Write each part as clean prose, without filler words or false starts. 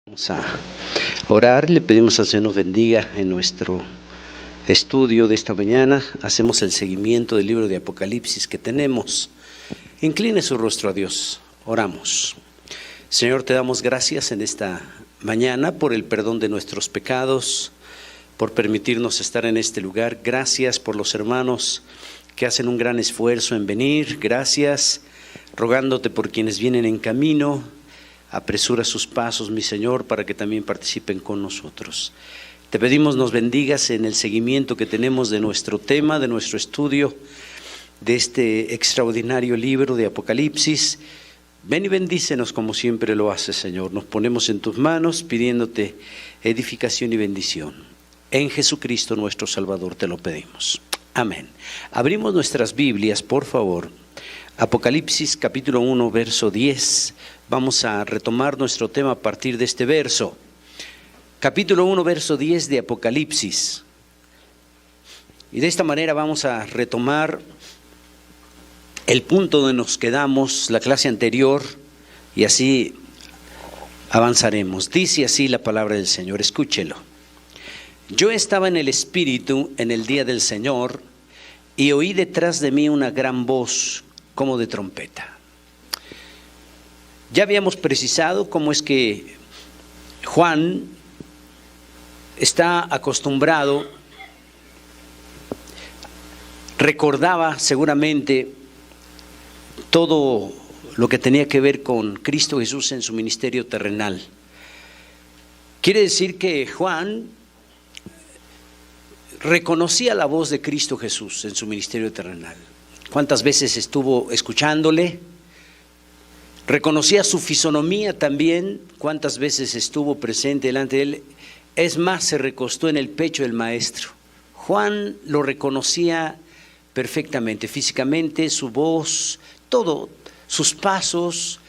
Vamos a orar, le pedimos al Señor nos bendiga en nuestro estudio de esta mañana. Hacemos el seguimiento del libro de Apocalipsis que tenemos. Incline su rostro a Dios, oramos. Señor, te damos gracias en esta mañana por el perdón de nuestros pecados, por permitirnos estar en este lugar. Gracias por los hermanos que hacen un gran esfuerzo en venir. Gracias, rogándote por quienes vienen en camino. Apresura sus pasos, mi Señor, para que también participen con nosotros. Te pedimos nos bendigas en el seguimiento que tenemos de nuestro tema, de nuestro estudio, de este extraordinario libro de Apocalipsis. Ven y bendícenos como siempre lo haces, Señor. Nos ponemos en tus manos pidiéndote edificación y bendición. En Jesucristo nuestro Salvador te lo pedimos. Amén. Abrimos nuestras Biblias, por favor. Apocalipsis capítulo 1, verso 10. Vamos a retomar nuestro tema a partir de este verso. Capítulo 1, verso 10 de Apocalipsis. Y de esta manera vamos a retomar el punto donde nos quedamos la clase anterior y así avanzaremos. Dice así la palabra del Señor, escúchelo. Yo estaba en el Espíritu en el día del Señor y oí detrás de mí una gran voz como de trompeta. Ya habíamos precisado cómo es que Juan está acostumbrado, recordaba seguramente todo lo que tenía que ver con Cristo Jesús en su ministerio terrenal. Quiere decir que Juan reconocía la voz de Cristo Jesús en su ministerio terrenal. ¿Cuántas veces estuvo escuchándole? Reconocía su fisonomía también, cuántas veces estuvo presente delante de él. Es más, se recostó en el pecho del maestro. Juan lo reconocía perfectamente, físicamente, su voz, todo, sus pasos,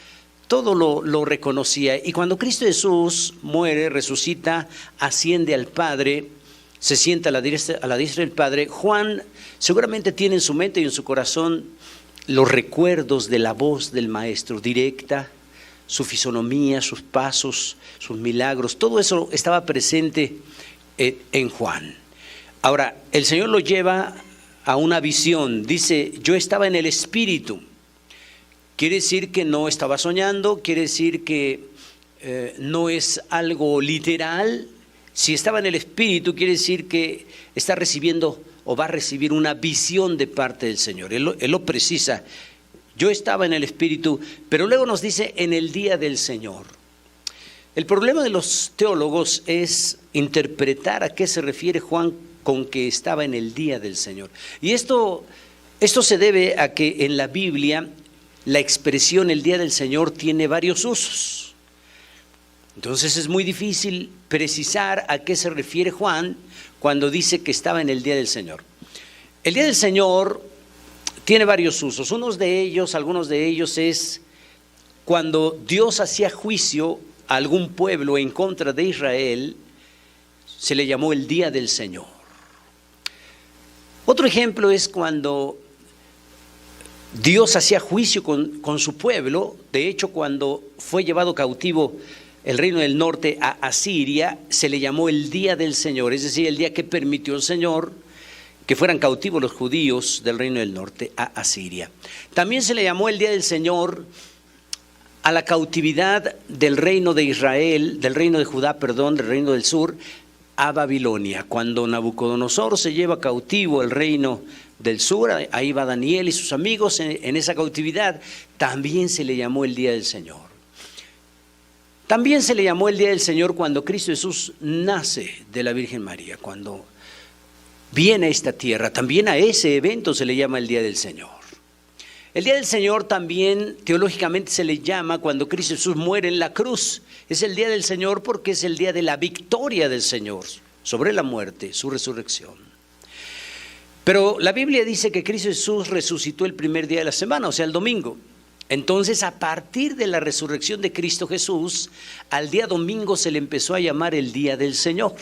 todo lo reconocía. Y cuando Cristo Jesús muere, resucita, asciende al Padre, se sienta a la diestra del Padre, Juan seguramente tiene en su mente y en su corazón los recuerdos de la voz del maestro directa, su fisonomía, sus pasos, sus milagros, todo eso estaba presente en Juan. Ahora, el Señor lo lleva a una visión, dice, yo estaba en el Espíritu. Quiere decir que no estaba soñando, quiere decir que no es algo literal. Si estaba en el Espíritu, quiere decir que está recibiendo o va a recibir una visión de parte del Señor. Él lo precisa. Yo estaba en el Espíritu, pero luego nos dice en el día del Señor. El problema de los teólogos es interpretar a qué se refiere Juan con que estaba en el día del Señor. Y esto se debe a que en la Biblia la expresión el día del Señor tiene varios usos. Entonces es muy difícil precisar a qué se refiere Juan cuando dice que estaba en el día del Señor. El día del Señor tiene varios usos. Algunos de ellos es cuando Dios hacía juicio a algún pueblo en contra de Israel, se le llamó el día del Señor. Otro ejemplo es cuando Dios hacía juicio con su pueblo. De hecho, cuando fue llevado cautivo el reino del norte a Asiria, se le llamó el día del Señor, es decir, el día que permitió el Señor que fueran cautivos los judíos del reino del norte a Asiria. También se le llamó el día del Señor a la cautividad del reino de Israel, del reino de Judá, del reino del sur, a Babilonia. Cuando Nabucodonosor se lleva cautivo el reino del sur, ahí va Daniel y sus amigos en esa cautividad, también se le llamó el día del Señor. También se le llamó el día del Señor cuando Cristo Jesús nace de la Virgen María, cuando viene a esta tierra. También a ese evento se le llama el día del Señor. El día del Señor también teológicamente se le llama cuando Cristo Jesús muere en la cruz. Es el día del Señor porque es el día de la victoria del Señor sobre la muerte, su resurrección. Pero la Biblia dice que Cristo Jesús resucitó el primer día de la semana, o sea, el domingo. Entonces, a partir de la resurrección de Cristo Jesús, al día domingo se le empezó a llamar el día del Señor.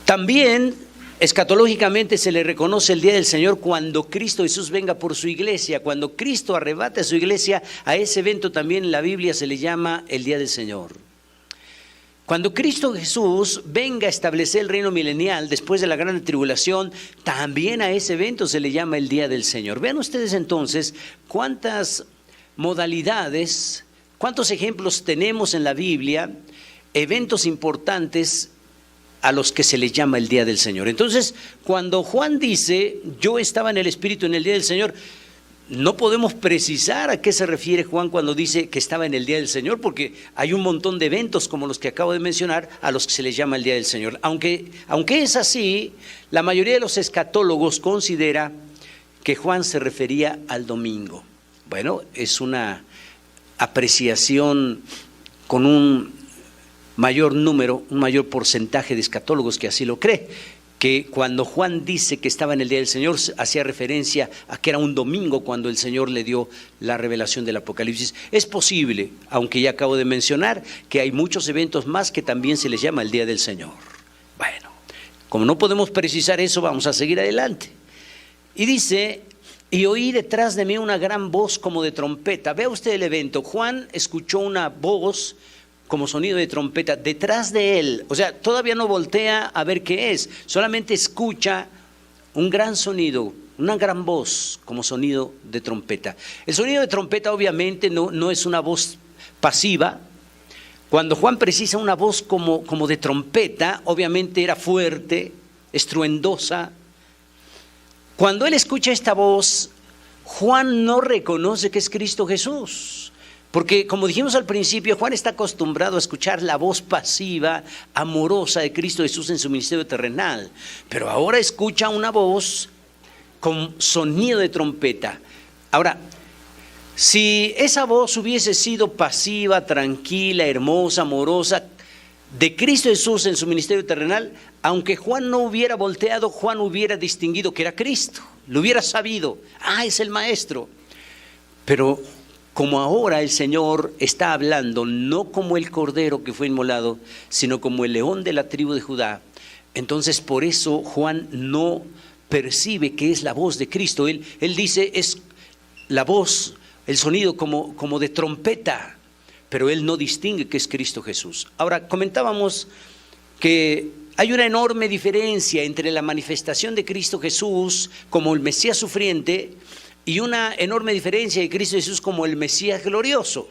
También Escatológicamente se le reconoce el día del Señor cuando Cristo Jesús venga por su iglesia. Cuando Cristo arrebate a su iglesia, a ese evento también en la Biblia se le llama el día del Señor. Cuando Cristo Jesús venga a establecer el reino milenial después de la gran tribulación, también a ese evento se le llama el día del Señor. Vean ustedes entonces cuántas modalidades, cuántos ejemplos tenemos en la Biblia, eventos importantes a los que se les llama el día del Señor. Entonces, cuando Juan dice, yo estaba en el Espíritu en el día del Señor, no podemos precisar a qué se refiere Juan cuando dice que estaba en el día del Señor, porque hay un montón de eventos como los que acabo de mencionar a los que se les llama el día del Señor. Aunque es así, la mayoría de los escatólogos considera que Juan se refería al domingo. Bueno, es una apreciación con un mayor número, un mayor porcentaje de escatólogos que así lo cree, que cuando Juan dice que estaba en el día del Señor, hacía referencia a que era un domingo cuando el Señor le dio la revelación del Apocalipsis. Es posible, aunque ya acabo de mencionar, que hay muchos eventos más que también se les llama el día del Señor. Bueno, como no podemos precisar eso, vamos a seguir adelante. Y dice, y oí detrás de mí una gran voz como de trompeta. Vea usted el evento, Juan escuchó una voz como sonido de trompeta detrás de él, o sea, todavía no voltea a ver qué es, solamente escucha un gran sonido, una gran voz como sonido de trompeta. El sonido de trompeta obviamente no es una voz pasiva. Cuando Juan precisa una voz como de trompeta, obviamente era fuerte, estruendosa. Cuando él escucha esta voz, Juan no reconoce que es Cristo Jesús. Porque, como dijimos al principio, Juan está acostumbrado a escuchar la voz pasiva, amorosa de Cristo Jesús en su ministerio terrenal. Pero ahora escucha una voz con sonido de trompeta. Ahora, si esa voz hubiese sido pasiva, tranquila, hermosa, amorosa, de Cristo Jesús en su ministerio terrenal, aunque Juan no hubiera volteado, Juan hubiera distinguido que era Cristo. Lo hubiera sabido. Es el Maestro. Pero como ahora el Señor está hablando no como el cordero que fue inmolado, sino como el león de la tribu de Judá, entonces por eso Juan no percibe que es la voz de Cristo. Él dice es la voz, el sonido como de trompeta, pero él no distingue que es Cristo Jesús. Ahora, comentábamos que hay una enorme diferencia entre la manifestación de Cristo Jesús como el Mesías sufriente y una enorme diferencia de Cristo Jesús como el Mesías glorioso.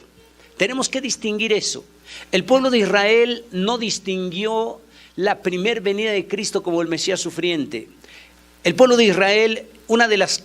Tenemos que distinguir eso. El pueblo de Israel no distinguió la primer venida de Cristo como el Mesías sufriente. El pueblo de Israel, una de las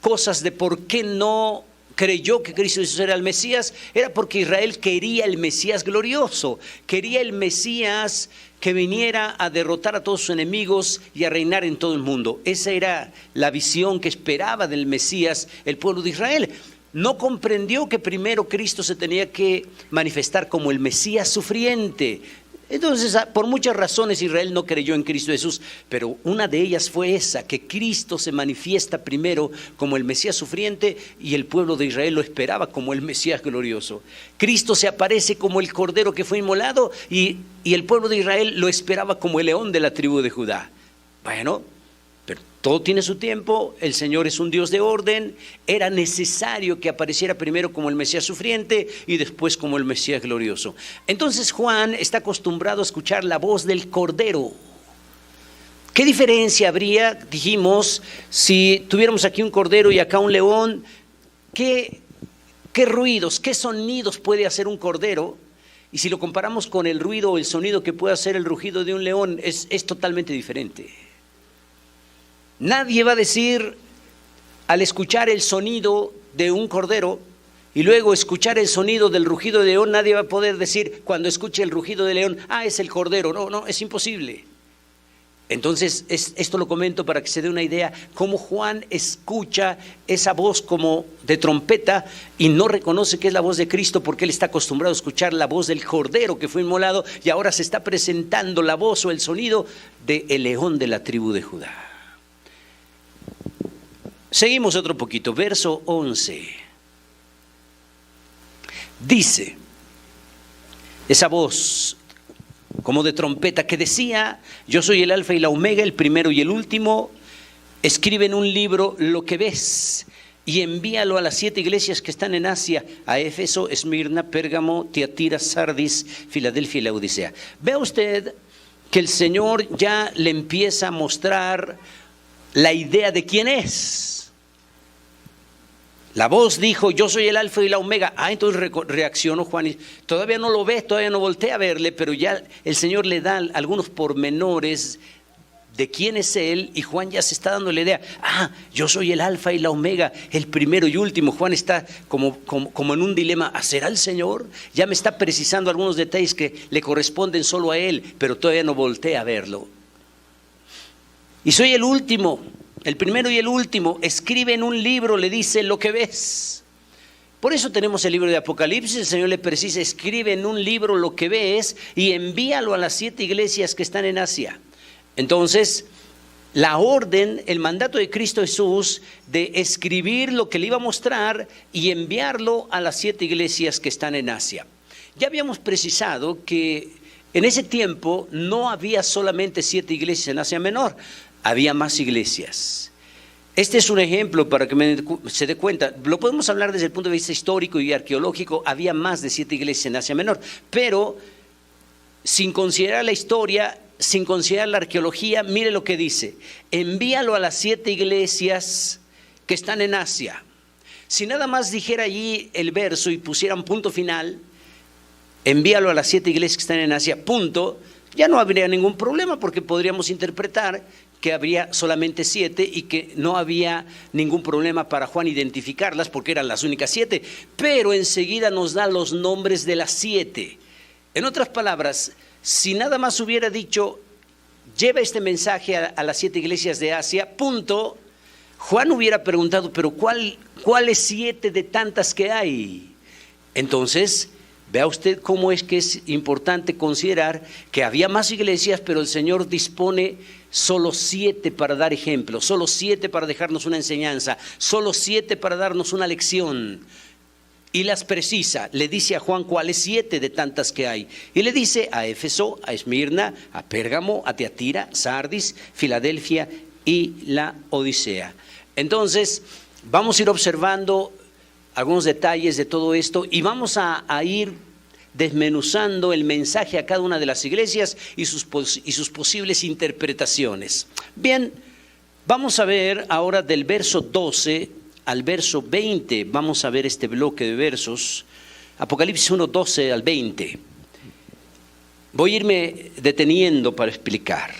cosas de por qué no creyó que Cristo Jesús era el Mesías, era porque Israel quería el Mesías glorioso, quería el Mesías que viniera a derrotar a todos sus enemigos y a reinar en todo el mundo. Esa era la visión que esperaba del Mesías el pueblo de Israel. No comprendió que primero Cristo se tenía que manifestar como el Mesías sufriente. Entonces, por muchas razones Israel no creyó en Cristo Jesús, pero una de ellas fue esa, que Cristo se manifiesta primero como el Mesías sufriente y el pueblo de Israel lo esperaba como el Mesías glorioso. Cristo se aparece como el cordero que fue inmolado y el pueblo de Israel lo esperaba como el león de la tribu de Judá. Bueno, pero todo tiene su tiempo, el Señor es un Dios de orden, era necesario que apareciera primero como el Mesías sufriente y después como el Mesías glorioso. Entonces Juan está acostumbrado a escuchar la voz del Cordero. ¿Qué diferencia habría, dijimos, si tuviéramos aquí un cordero y acá un león? ¿Qué ruidos, qué sonidos puede hacer un cordero? Y si lo comparamos con el ruido o el sonido que puede hacer el rugido de un león, es totalmente diferente. Nadie va a decir, al escuchar el sonido de un cordero y luego escuchar el sonido del rugido de león, nadie va a poder decir cuando escuche el rugido de león, es el cordero. No, es imposible. Entonces, esto lo comento para que se dé una idea cómo Juan escucha esa voz como de trompeta y no reconoce que es la voz de Cristo porque él está acostumbrado a escuchar la voz del cordero que fue inmolado y ahora se está presentando la voz o el sonido del león de la tribu de Judá. Seguimos otro poquito, verso 11. Dice, esa voz como de trompeta, que decía: yo soy el alfa y la omega, el primero y el último. Escribe en un libro lo que ves y envíalo a las 7 iglesias que están en Asia: a Éfeso, Esmirna, Pérgamo, Tiatira, Sardis, Filadelfia y Laodicea. Vea usted que el Señor ya le empieza a mostrar la idea de quién es. La voz dijo: yo soy el alfa y la omega. Entonces reaccionó Juan y todavía no lo ve, todavía no voltea a verle, pero ya el Señor le da algunos pormenores de quién es Él, y Juan ya se está dando la idea: yo soy el alfa y la omega, el primero y último. Juan está como en un dilema: ¿será el Señor? Ya me está precisando algunos detalles que le corresponden solo a Él, pero todavía no voltea a verlo. Y soy el último, el primero y el último. Escribe en un libro, le dice, lo que ves. Por eso tenemos el libro de Apocalipsis. El Señor le precisa: escribe en un libro lo que ves y envíalo a las 7 iglesias que están en Asia. Entonces, la orden, el mandato de Cristo Jesús de escribir lo que le iba a mostrar y enviarlo a las 7 iglesias que están en Asia. Ya habíamos precisado que en ese tiempo no había solamente 7 iglesias en Asia Menor, había más iglesias. Este es un ejemplo para que se dé cuenta. Lo podemos hablar desde el punto de vista histórico y arqueológico. Había más de 7 iglesias en Asia Menor, pero sin considerar la historia, sin considerar la arqueología, mire lo que dice: envíalo a las 7 iglesias que están en Asia. Si nada más dijera allí el verso y pusiera un punto final: envíalo a las 7 iglesias que están en Asia, punto, ya no habría ningún problema, porque podríamos interpretar que habría solamente 7 y que no había ningún problema para Juan identificarlas, porque eran las únicas 7. Pero enseguida nos da los nombres de las 7. En otras palabras, si nada más hubiera dicho: lleva este mensaje a las 7 iglesias de Asia, punto, Juan hubiera preguntado: pero ¿cuáles 7 de tantas que hay? Entonces, vea usted cómo es que es importante considerar que había más iglesias, pero el Señor dispone solo 7 para dar ejemplo, solo 7 para dejarnos una enseñanza, solo 7 para darnos una lección. Y las precisa, le dice a Juan cuáles 7 de tantas que hay. Y le dice a Éfeso, a Esmirna, a Pérgamo, a Tiatira, Sardis, Filadelfia y la Odisea. Entonces, vamos a ir observando algunos detalles de todo esto y vamos a ir desmenuzando el mensaje a cada una de las iglesias y sus posibles interpretaciones. Bien, vamos a ver ahora del verso 12 al verso 20, vamos a ver este bloque de versos, Apocalipsis 1, 12 al 20. Voy a irme deteniendo para explicar.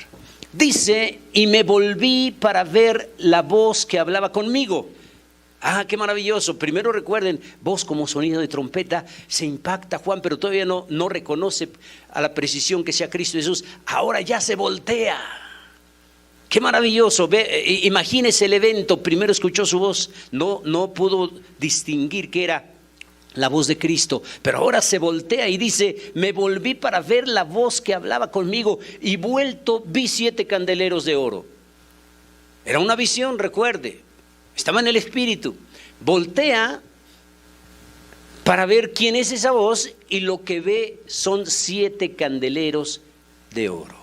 Dice: y me volví para ver la voz que hablaba conmigo. Qué maravilloso. Primero recuerden, voz como sonido de trompeta, se impacta Juan, pero todavía no reconoce a la precisión que sea Cristo Jesús. Ahora ya se voltea. Qué maravilloso. Imagínese el evento. Primero escuchó su voz, no pudo distinguir que era la voz de Cristo, pero ahora se voltea y dice: me volví para ver la voz que hablaba conmigo, y vuelto vi 7 candeleros de oro. Era una visión, recuerde, estaba en el espíritu. Voltea para ver quién es esa voz, y lo que ve son 7 candeleros de oro.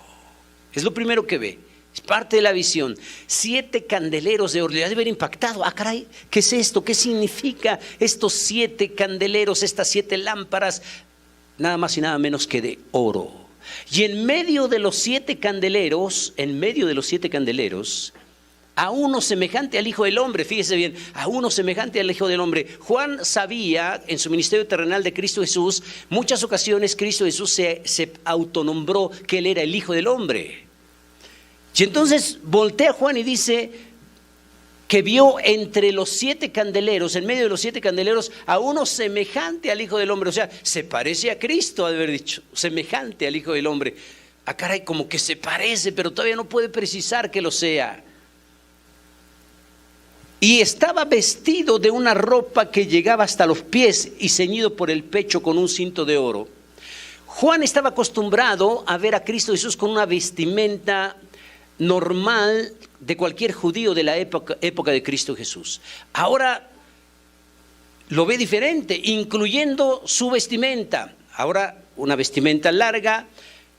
Es lo primero que ve. Es parte de la visión. 7 candeleros de oro. Le ha de haber impactado. Caray, ¿qué es esto? ¿Qué significa estos 7 candeleros, estas 7 lámparas? Nada más y nada menos que de oro. Y en medio de los 7 candeleros, a uno semejante al Hijo del Hombre. Fíjese bien, a uno semejante al Hijo del Hombre. Juan sabía, en su ministerio terrenal de Cristo Jesús, muchas ocasiones Cristo Jesús se autonombró que Él era el Hijo del Hombre. Y entonces voltea Juan y dice que vio entre los 7 candeleros, en medio de los 7 candeleros, a uno semejante al Hijo del Hombre. O sea, se parece a Cristo, ha de haber dicho, semejante al Hijo del Hombre. Caray, como que se parece, pero todavía no puede precisar que lo sea. Y estaba vestido de una ropa que llegaba hasta los pies y ceñido por el pecho con un cinto de oro. Juan estaba acostumbrado a ver a Cristo Jesús con una vestimenta normal de cualquier judío de la época de Cristo Jesús. Ahora lo ve diferente, incluyendo su vestimenta. Ahora una vestimenta larga,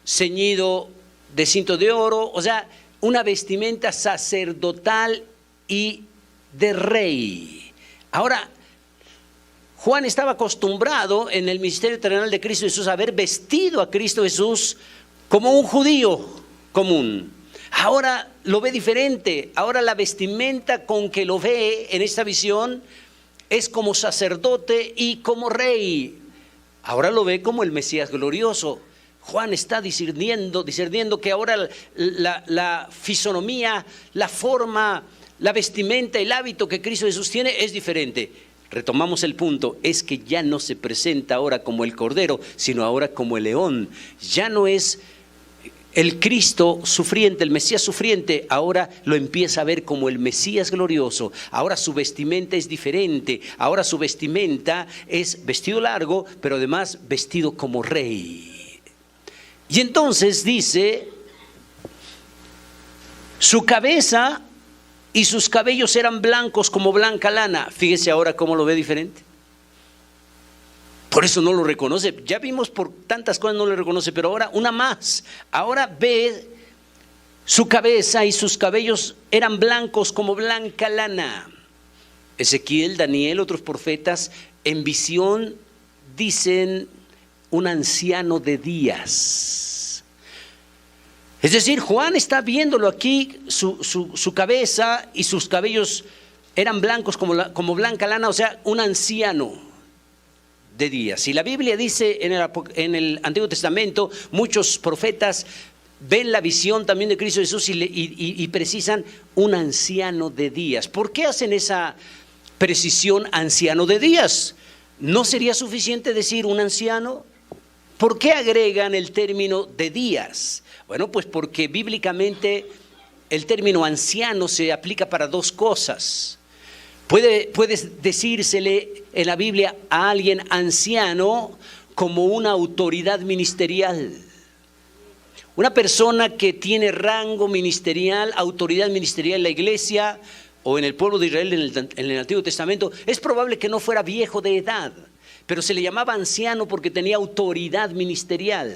ceñido de cinto de oro, o sea, una vestimenta sacerdotal y de rey. Ahora, Juan estaba acostumbrado en el ministerio terrenal de Cristo Jesús a haber vestido a Cristo Jesús como un judío común. Ahora lo ve diferente. Ahora la vestimenta con que lo ve en esta visión es como sacerdote y como rey. Ahora lo ve como el Mesías glorioso. Juan está discerniendo que ahora la fisonomía, la forma, la vestimenta, el hábito que Cristo Jesús tiene es diferente. Retomamos el punto, es que ya no se presenta ahora como el Cordero, sino ahora como el león. Ya no es el Cristo sufriente, el Mesías sufriente, ahora lo empieza a ver como el Mesías glorioso. Ahora su vestimenta es diferente, ahora su vestimenta es vestido largo, pero además vestido como rey. Y entonces dice, su cabeza y sus cabellos eran blancos como blanca lana. Fíjese ahora cómo lo ve diferente. Por eso no lo reconoce. Ya vimos por tantas cosas no lo reconoce, pero ahora una más. Ahora ve su cabeza y sus cabellos eran blancos como blanca lana. Ezequiel, Daniel, otros profetas en visión dicen un anciano de días. Es decir, Juan está viéndolo aquí, su cabeza y sus cabellos eran blancos como blanca lana, o sea, un anciano de días. Y la Biblia dice en el Antiguo Testamento, muchos profetas ven la visión también de Cristo Jesús y precisan un anciano de días. ¿Por qué hacen esa precisión anciano de días? ¿No sería suficiente decir un anciano? ¿Por qué agregan el término de días? Bueno, pues porque bíblicamente el término anciano se aplica para dos cosas. Puede decírsele en la Biblia a alguien anciano como una autoridad ministerial. Una persona que tiene rango ministerial, autoridad ministerial en la iglesia o en el pueblo de Israel en el Antiguo Testamento, es probable que no fuera viejo de edad, pero se le llamaba anciano porque tenía autoridad ministerial.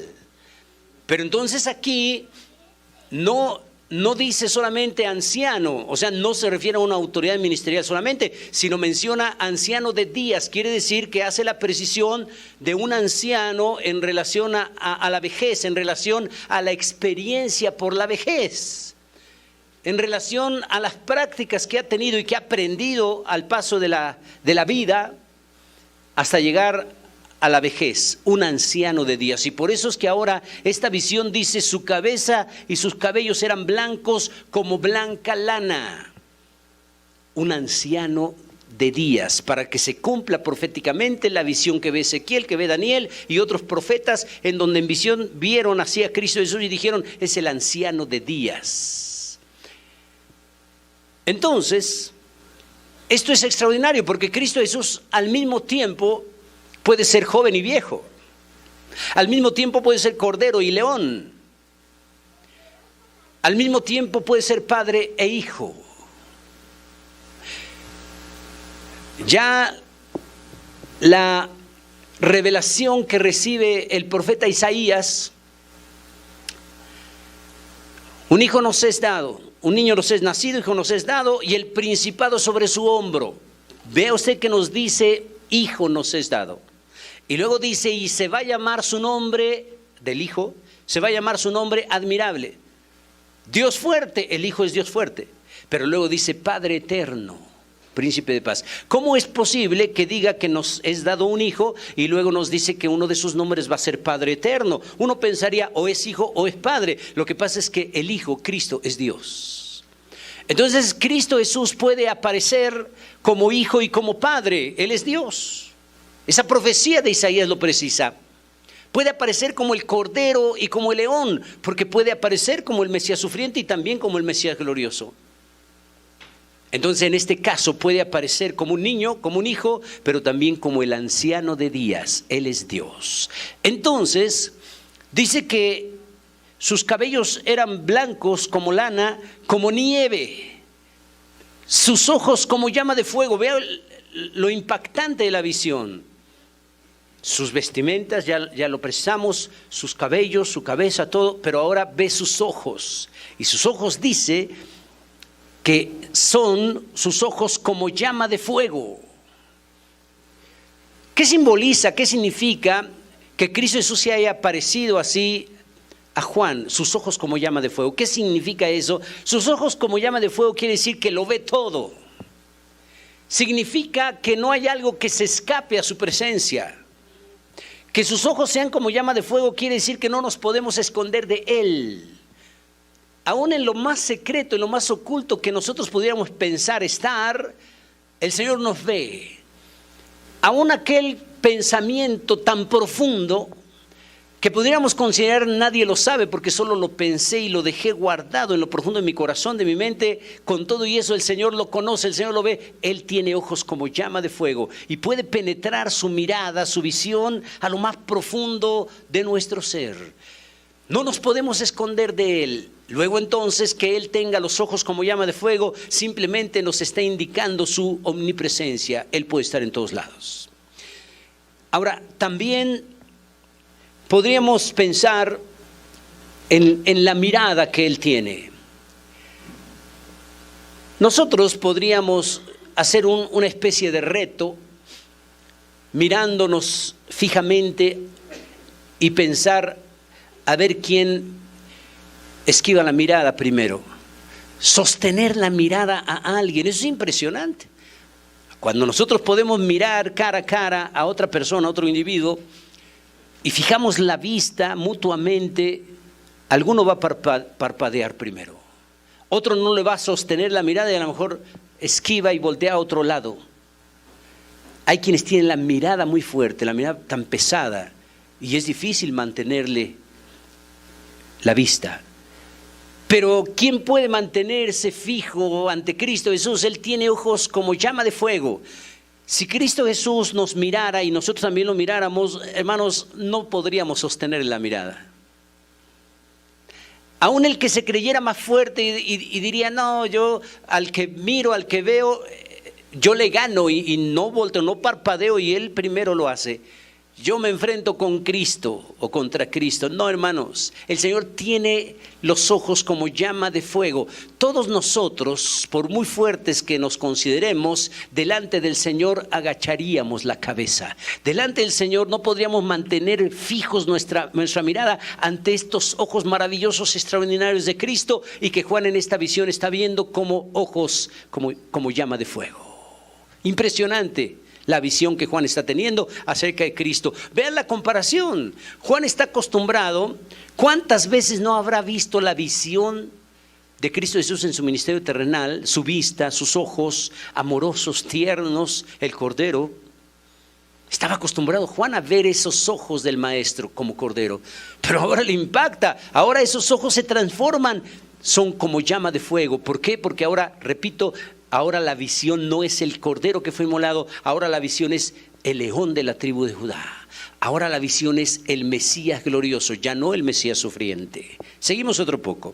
Pero entonces aquí no dice solamente anciano, o sea, no se refiere a una autoridad ministerial solamente, sino menciona anciano de días. Quiere decir que hace la precisión de un anciano en relación a la vejez, en relación a la experiencia por la vejez, en relación a las prácticas que ha tenido y que ha aprendido al paso de la vida hasta llegar a la vejez, un anciano de días. Y por eso es que ahora esta visión dice, su cabeza y sus cabellos eran blancos como blanca lana. Un anciano de días, para que se cumpla proféticamente la visión que ve Ezequiel, que ve Daniel y otros profetas, en donde en visión vieron así a Cristo Jesús y dijeron, es el anciano de días. Entonces, esto es extraordinario porque Cristo Jesús al mismo tiempo puede ser joven y viejo. Al mismo tiempo puede ser cordero y león. Al mismo tiempo puede ser padre e hijo. Ya la revelación que recibe el profeta Isaías, un hijo nos es dado, un niño nos es nacido, hijo nos es dado, y el principado sobre su hombro. Vea usted que nos dice, hijo nos es dado. Y luego dice, y se va a llamar su nombre, del hijo, se va a llamar su nombre admirable. Dios fuerte, el hijo es Dios fuerte. Pero luego dice, Padre eterno, príncipe de paz. ¿Cómo es posible que diga que nos es dado un hijo y luego nos dice que uno de sus nombres va a ser Padre eterno? Uno pensaría, o es hijo o es padre. Lo que pasa es que el hijo, Cristo, es Dios. Entonces Cristo Jesús puede aparecer como hijo y como padre. Él es Dios. Esa profecía de Isaías lo precisa. Puede aparecer como el cordero y como el león, porque puede aparecer como el Mesías sufriente y también como el Mesías glorioso. Entonces en este caso puede aparecer como un niño, como un hijo, pero también como el anciano de días. Él es Dios. Entonces dice que sus cabellos eran blancos como lana, como nieve. Sus ojos como llama de fuego. Vea lo impactante de la visión. sus vestimentas, ya lo precisamos, sus cabellos, su cabeza, todo, pero ahora ve sus ojos. Y sus ojos dice que son sus ojos como llama de fuego. ¿Qué simboliza, qué significa que Cristo Jesús se haya parecido así a Juan? Sus ojos como llama de fuego. ¿Qué significa eso? Sus ojos como llama de fuego quiere decir que lo ve todo. Significa que no hay algo que se escape a su presencia. Que sus ojos sean como llama de fuego quiere decir que no nos podemos esconder de Él. Aún en lo más secreto, en lo más oculto que nosotros pudiéramos pensar estar, el Señor nos ve. Aún aquel pensamiento tan profundo que pudiéramos considerar nadie lo sabe porque solo lo pensé y lo dejé guardado en lo profundo de mi corazón, de mi mente, con todo y eso el Señor lo conoce, el Señor lo ve. Él tiene ojos como llama de fuego y puede penetrar su mirada, su visión a lo más profundo de nuestro ser. No nos podemos esconder de Él. Luego entonces que Él tenga los ojos como llama de fuego simplemente nos está indicando su omnipresencia. Él puede estar en todos lados. Ahora, también podríamos pensar en la mirada que Él tiene. Nosotros podríamos hacer una especie de reto mirándonos fijamente y pensar a ver quién esquiva la mirada primero. Sostener la mirada a alguien, eso es impresionante. Cuando nosotros podemos mirar cara a cara a otra persona, a otro individuo, y fijamos la vista mutuamente, alguno va a parpadear primero. Otro no le va a sostener la mirada y a lo mejor esquiva y voltea a otro lado. Hay quienes tienen la mirada muy fuerte, la mirada tan pesada, y es difícil mantenerle la vista. Pero ¿quién puede mantenerse fijo ante Cristo Jesús? Él tiene ojos como llama de fuego. Si Cristo Jesús nos mirara y nosotros también lo miráramos, hermanos, no podríamos sostener la mirada. Aún el que se creyera más fuerte y diría, no, yo al que miro, al que veo, yo le gano y no volteo, no parpadeo y Él primero lo hace. Yo me enfrento con Cristo o contra Cristo. No, hermanos, el Señor tiene los ojos como llama de fuego. Todos nosotros, por muy fuertes que nos consideremos, delante del Señor agacharíamos la cabeza. Delante del Señor no podríamos mantener fijos nuestra mirada ante estos ojos maravillosos, extraordinarios de Cristo, y que Juan en esta visión está viendo como ojos, como llama de fuego. Impresionante la visión que Juan está teniendo acerca de Cristo. Vean la comparación. Juan está acostumbrado. ¿Cuántas veces no habrá visto la visión de Cristo Jesús en su ministerio terrenal? Su vista, sus ojos amorosos, tiernos, el Cordero. Estaba acostumbrado Juan a ver esos ojos del Maestro como Cordero. Pero ahora le impacta. Ahora esos ojos se transforman. Son como llama de fuego. ¿Por qué? Porque ahora, repito, ahora la visión no es el Cordero que fue inmolado, ahora la visión es el león de la tribu de Judá. Ahora la visión es el Mesías glorioso, ya no el Mesías sufriente. Seguimos otro poco.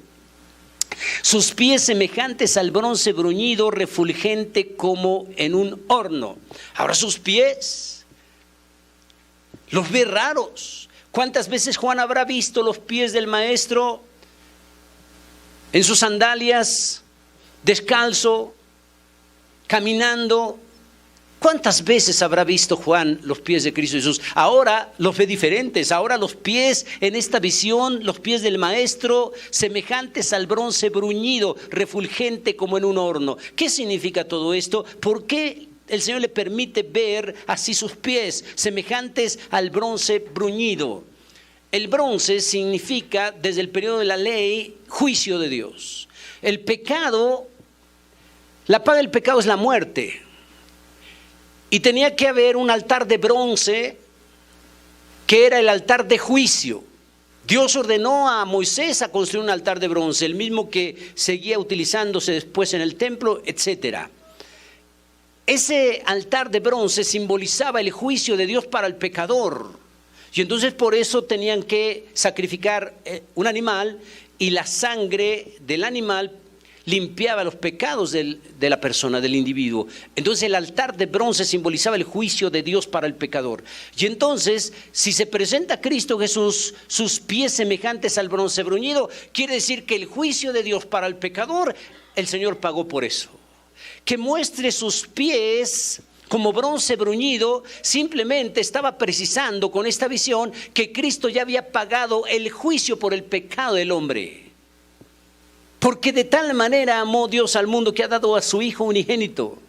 Sus pies semejantes al bronce bruñido, refulgente como en un horno. Ahora sus pies los ve raros. ¿Cuántas veces Juan habrá visto los pies del Maestro en sus sandalias, descalzo, caminando? ¿Cuántas veces habrá visto Juan los pies de Cristo Jesús? Ahora los ve diferentes. Ahora los pies en esta visión, los pies del Maestro, semejantes al bronce bruñido, refulgente como en un horno. ¿Qué significa todo esto? ¿Por qué el Señor le permite ver así sus pies, semejantes al bronce bruñido? El bronce significa, desde el periodo de la ley, juicio de Dios. El pecado, la paga del pecado es la muerte. Y tenía que haber un altar de bronce que era el altar de juicio. Dios ordenó a Moisés a construir un altar de bronce, el mismo que seguía utilizándose después en el templo, etc. Ese altar de bronce simbolizaba el juicio de Dios para el pecador. Y entonces por eso tenían que sacrificar un animal, y la sangre del animal limpiaba los pecados de la persona, del individuo. Entonces el altar de bronce simbolizaba el juicio de Dios para el pecador. Y entonces, si se presenta a Cristo Jesús, sus pies semejantes al bronce bruñido, quiere decir que el juicio de Dios para el pecador, el Señor pagó por eso. Que muestre sus pies como bronce bruñido, simplemente estaba precisando con esta visión que Cristo ya había pagado el juicio por el pecado del hombre. Porque de tal manera amó Dios al mundo que ha dado a su Hijo unigénito,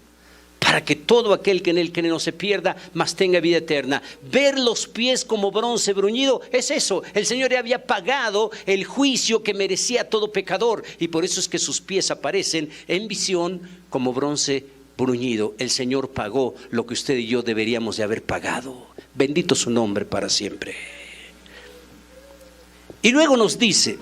para que todo aquel que en él cree no se pierda, mas tenga vida eterna. Ver los pies como bronce bruñido es eso. El Señor ya había pagado el juicio que merecía todo pecador, y por eso es que sus pies aparecen en visión como bronce bruñido. El Señor pagó lo que usted y yo deberíamos de haber pagado. Bendito su nombre para siempre. Y luego nos dice: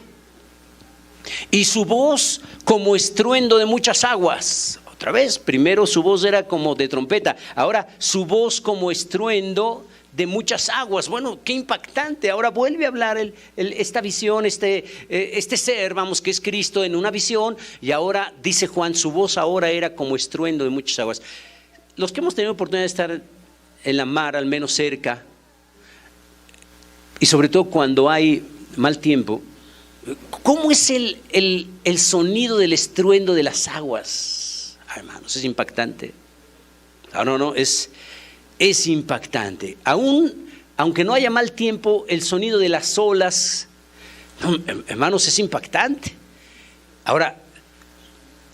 y su voz como estruendo de muchas aguas. Otra vez, primero su voz era como de trompeta, ahora su voz como estruendo de muchas aguas. Bueno, qué impactante. Ahora vuelve a hablar esta visión, este ser, vamos, que es Cristo en una visión, y ahora dice Juan, su voz ahora era como estruendo de muchas aguas. Los que hemos tenido oportunidad de estar en la mar, al menos cerca, y sobre todo cuando hay mal tiempo, ¿cómo es el sonido del estruendo de las aguas? Hermanos, es impactante. No, es impactante. Aunque no haya mal tiempo, el sonido de las olas, hermanos, es impactante. Ahora,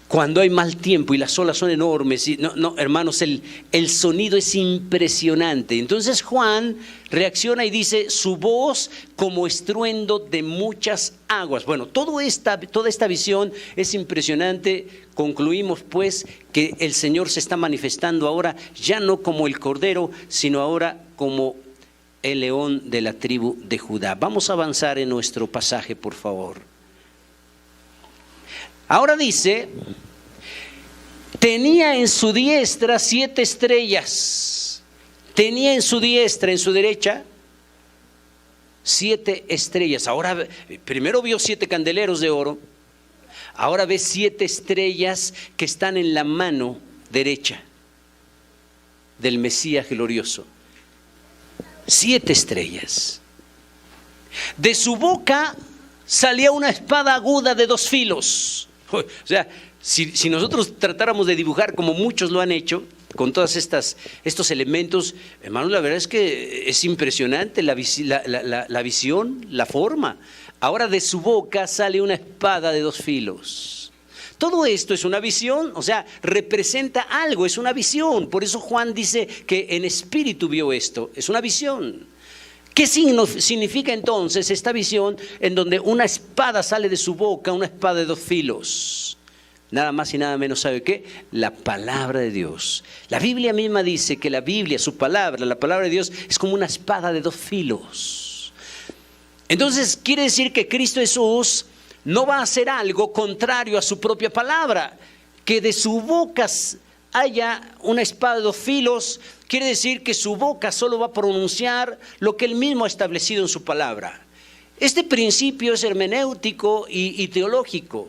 cuando hay mal tiempo y las olas son enormes, hermanos, el sonido es impresionante. Entonces Juan reacciona y dice: su voz como estruendo de muchas aguas. Bueno, toda esta visión es impresionante. Concluimos pues que el Señor se está manifestando ahora ya no como el Cordero, sino ahora como el león de la tribu de Judá. Vamos a avanzar en nuestro pasaje, por favor. Ahora dice: tenía en su diestra 7 estrellas. Tenía en su diestra, en su derecha, 7 estrellas. Ahora, primero vio 7 candeleros de oro. Ahora ve 7 estrellas que están en la mano derecha del Mesías glorioso. 7 estrellas. De su boca salía una espada aguda de 2 filos. O sea, si nosotros tratáramos de dibujar como muchos lo han hecho, con todos estos elementos, hermanos, la verdad es que es impresionante la visión, la forma. Ahora de su boca sale una espada de 2 filos. Todo esto es una visión, o sea, representa algo, es una visión. Por eso Juan dice que en espíritu vio esto, es una visión. ¿Qué significa entonces esta visión en donde una espada sale de su boca, una espada de 2 filos? Nada más y nada menos, ¿sabe qué? La palabra de Dios. La Biblia misma dice que la Biblia, su palabra, la palabra de Dios, es como una espada de 2 filos. Entonces quiere decir que Cristo Jesús no va a hacer algo contrario a su propia palabra. Que de su boca haya una espada de 2 filos, quiere decir que su boca solo va a pronunciar lo que él mismo ha establecido en su palabra. Este principio es hermenéutico y teológico.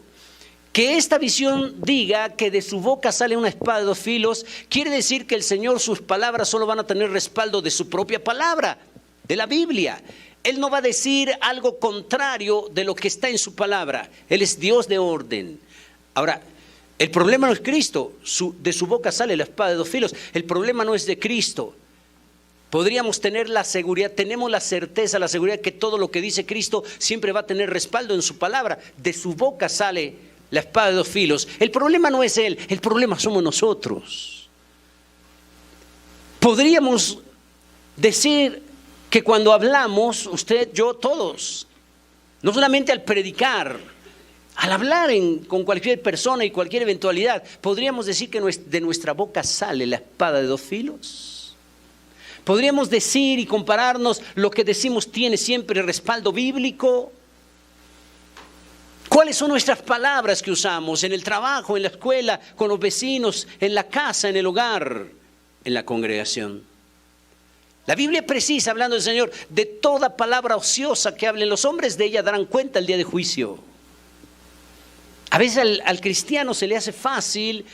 Que esta visión diga que de su boca sale una espada de 2 filos, quiere decir que el Señor, sus palabras solo van a tener respaldo de su propia palabra, de la Biblia. Él no va a decir algo contrario de lo que está en su palabra. Él es Dios de orden. Ahora, el problema no es Cristo. De su boca sale la espada de 2 filos. El problema no es de Cristo. Podríamos tener la seguridad, tenemos la certeza, la seguridad que todo lo que dice Cristo siempre va a tener respaldo en su palabra. De su boca sale la espada de 2 filos. El problema no es Él, el problema somos nosotros. Podríamos decir que cuando hablamos, usted, yo, todos, no solamente al predicar, al hablar con cualquier persona y cualquier eventualidad, podríamos decir que de nuestra boca sale la espada de 2 filos. Podríamos decir y compararnos, lo que decimos tiene siempre respaldo bíblico. ¿Cuáles son nuestras palabras que usamos en el trabajo, en la escuela, con los vecinos, en la casa, en el hogar, en la congregación? La Biblia precisa, hablando del Señor, de toda palabra ociosa que hablen los hombres, de ella darán cuenta el día de juicio. A veces al cristiano se le hace fácil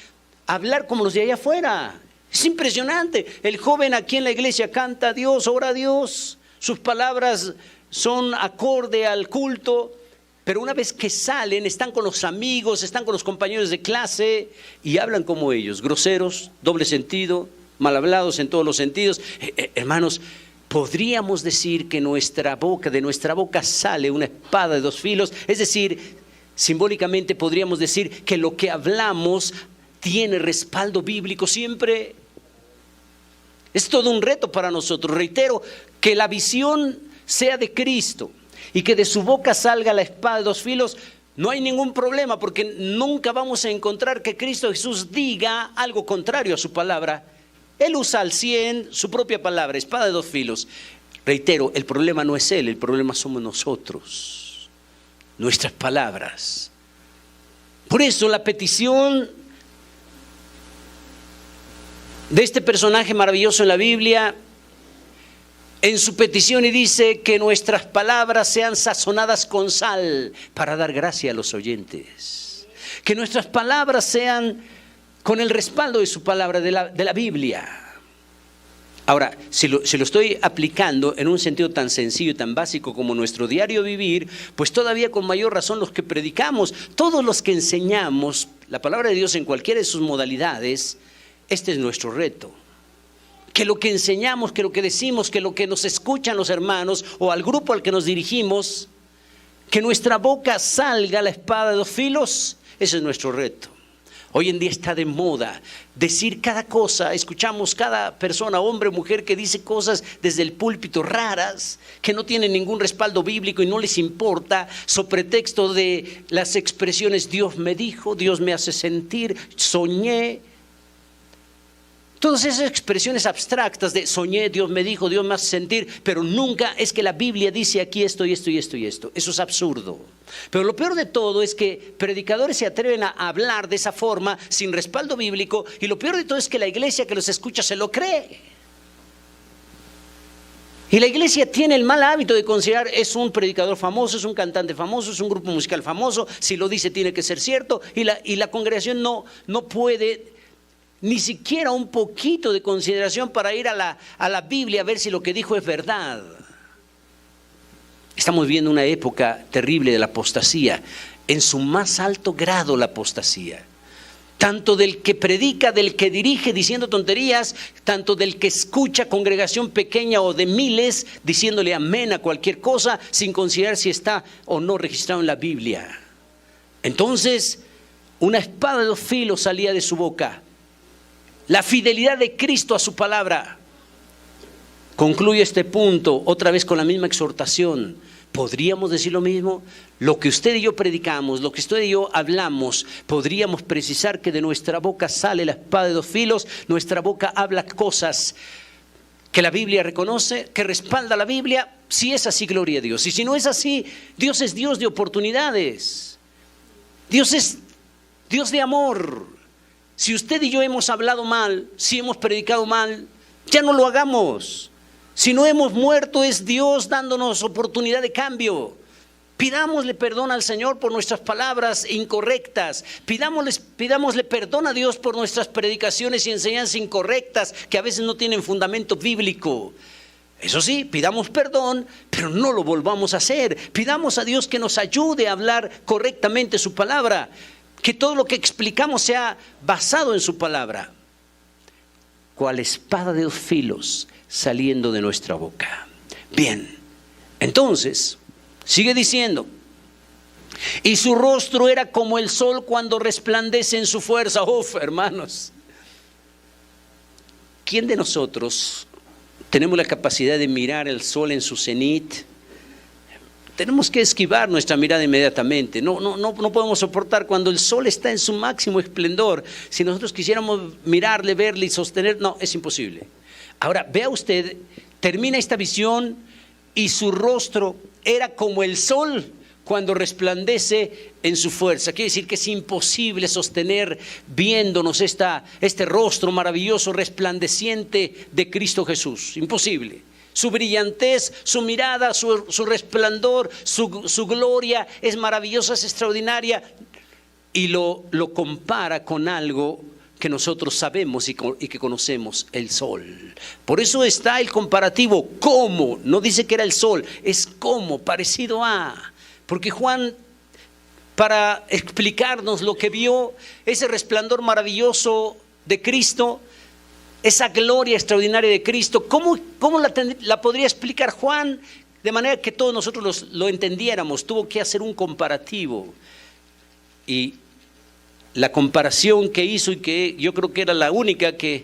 hablar como los de allá afuera. Es impresionante. El joven aquí en la iglesia canta a Dios, ora a Dios. Sus palabras son acorde al culto. Pero una vez que salen, están con los amigos, están con los compañeros de clase y hablan como ellos. Groseros, doble sentido, mal hablados en todos los sentidos. Hermanos, podríamos decir que de nuestra boca sale una espada de dos filos. Es decir, simbólicamente podríamos decir que lo que hablamos tiene respaldo bíblico siempre. Es todo un reto para nosotros. Reitero, que la visión sea de Cristo y que de su boca salga la espada de dos filos, no hay ningún problema, porque nunca vamos a encontrar que Cristo Jesús diga algo contrario a su palabra. Él usa al 100 su propia palabra, espada de dos filos. Reitero, el problema no es Él, el problema somos nosotros, nuestras palabras. Por eso la petición de este personaje maravilloso en la Biblia, en su petición, y dice que nuestras palabras sean sazonadas con sal para dar gracia a los oyentes. Que nuestras palabras sean con el respaldo de su palabra, de la Biblia. Ahora, si lo estoy aplicando en un sentido tan sencillo y tan básico como nuestro diario vivir, pues todavía con mayor razón los que predicamos, todos los que enseñamos la palabra de Dios en cualquiera de sus modalidades, este es nuestro reto. Que lo que enseñamos, que lo que decimos, que lo que nos escuchan los hermanos o al grupo al que nos dirigimos, que nuestra boca salga la espada de dos filos, ese es nuestro reto. Hoy en día está de moda decir cada cosa. Escuchamos cada persona, hombre o mujer, que dice cosas desde el púlpito raras, que no tienen ningún respaldo bíblico y no les importa, sobre pretexto de las expresiones Dios me dijo, Dios me hace sentir, soñé. Todas esas expresiones abstractas de soñé, Dios me dijo, Dios me hace sentir, pero nunca es que la Biblia dice aquí esto y esto y esto y esto. Eso es absurdo. Pero lo peor de todo es que predicadores se atreven a hablar de esa forma sin respaldo bíblico, y lo peor de todo es que la iglesia que los escucha se lo cree. Y la iglesia tiene el mal hábito de considerar es un predicador famoso, es un cantante famoso, es un grupo musical famoso, si lo dice tiene que ser cierto, y la congregación no puede ni siquiera un poquito de consideración para ir a la Biblia a ver si lo que dijo es verdad. Estamos viendo una época terrible de la apostasía, en su más alto grado la apostasía. Tanto del que predica, del que dirige diciendo tonterías, tanto del que escucha congregación pequeña o de miles diciéndole amén a cualquier cosa sin considerar si está o no registrado en la Biblia. Entonces, una espada de dos filos salía de su boca. La fidelidad de Cristo a su palabra. Concluyo este punto otra vez con la misma exhortación. ¿Podríamos decir lo mismo? Lo que usted y yo predicamos, lo que usted y yo hablamos, podríamos precisar que de nuestra boca sale la espada de dos filos. Nuestra boca habla cosas que la Biblia reconoce, que respalda la Biblia. Si es así, gloria a Dios. Y si no es así, Dios es Dios de oportunidades. Dios es Dios de amor. Si usted y yo hemos hablado mal, si hemos predicado mal, ya no lo hagamos. Si no hemos muerto, es Dios dándonos oportunidad de cambio. Pidámosle perdón al Señor por nuestras palabras incorrectas. Pidámosle perdón a Dios por nuestras predicaciones y enseñanzas incorrectas que a veces no tienen fundamento bíblico. Eso sí, pidamos perdón, pero no lo volvamos a hacer. Pidamos a Dios que nos ayude a hablar correctamente su palabra. Que todo lo que explicamos sea basado en su palabra. Cual espada de dos filos saliendo de nuestra boca. Bien, entonces, sigue diciendo. Y su rostro era como el sol cuando resplandece en su fuerza. Uf, hermanos. ¿Quién de nosotros tenemos la capacidad de mirar el sol en su cenit? Tenemos que esquivar nuestra mirada inmediatamente. No podemos soportar cuando el sol está en su máximo esplendor. Si nosotros quisiéramos mirarle, verle y sostener, no, es imposible. Ahora, vea usted, termina esta visión y su rostro era como el sol cuando resplandece en su fuerza. Quiere decir que es imposible sostener viéndonos este rostro maravilloso, resplandeciente de Cristo Jesús. Imposible. Su brillantez, su mirada, su resplandor, su gloria es maravillosa, es extraordinaria. y lo compara con algo que nosotros sabemos y que conocemos, el sol. Por eso está el comparativo, ¿cómo? No dice que era el sol, es como, parecido a. Porque Juan, para explicarnos lo que vio, ese resplandor maravilloso de Cristo, esa gloria extraordinaria de Cristo, ¿cómo la podría explicar Juan? De manera que todos nosotros lo entendiéramos. Tuvo que hacer un comparativo. Y la comparación que hizo, y que yo creo que era la única que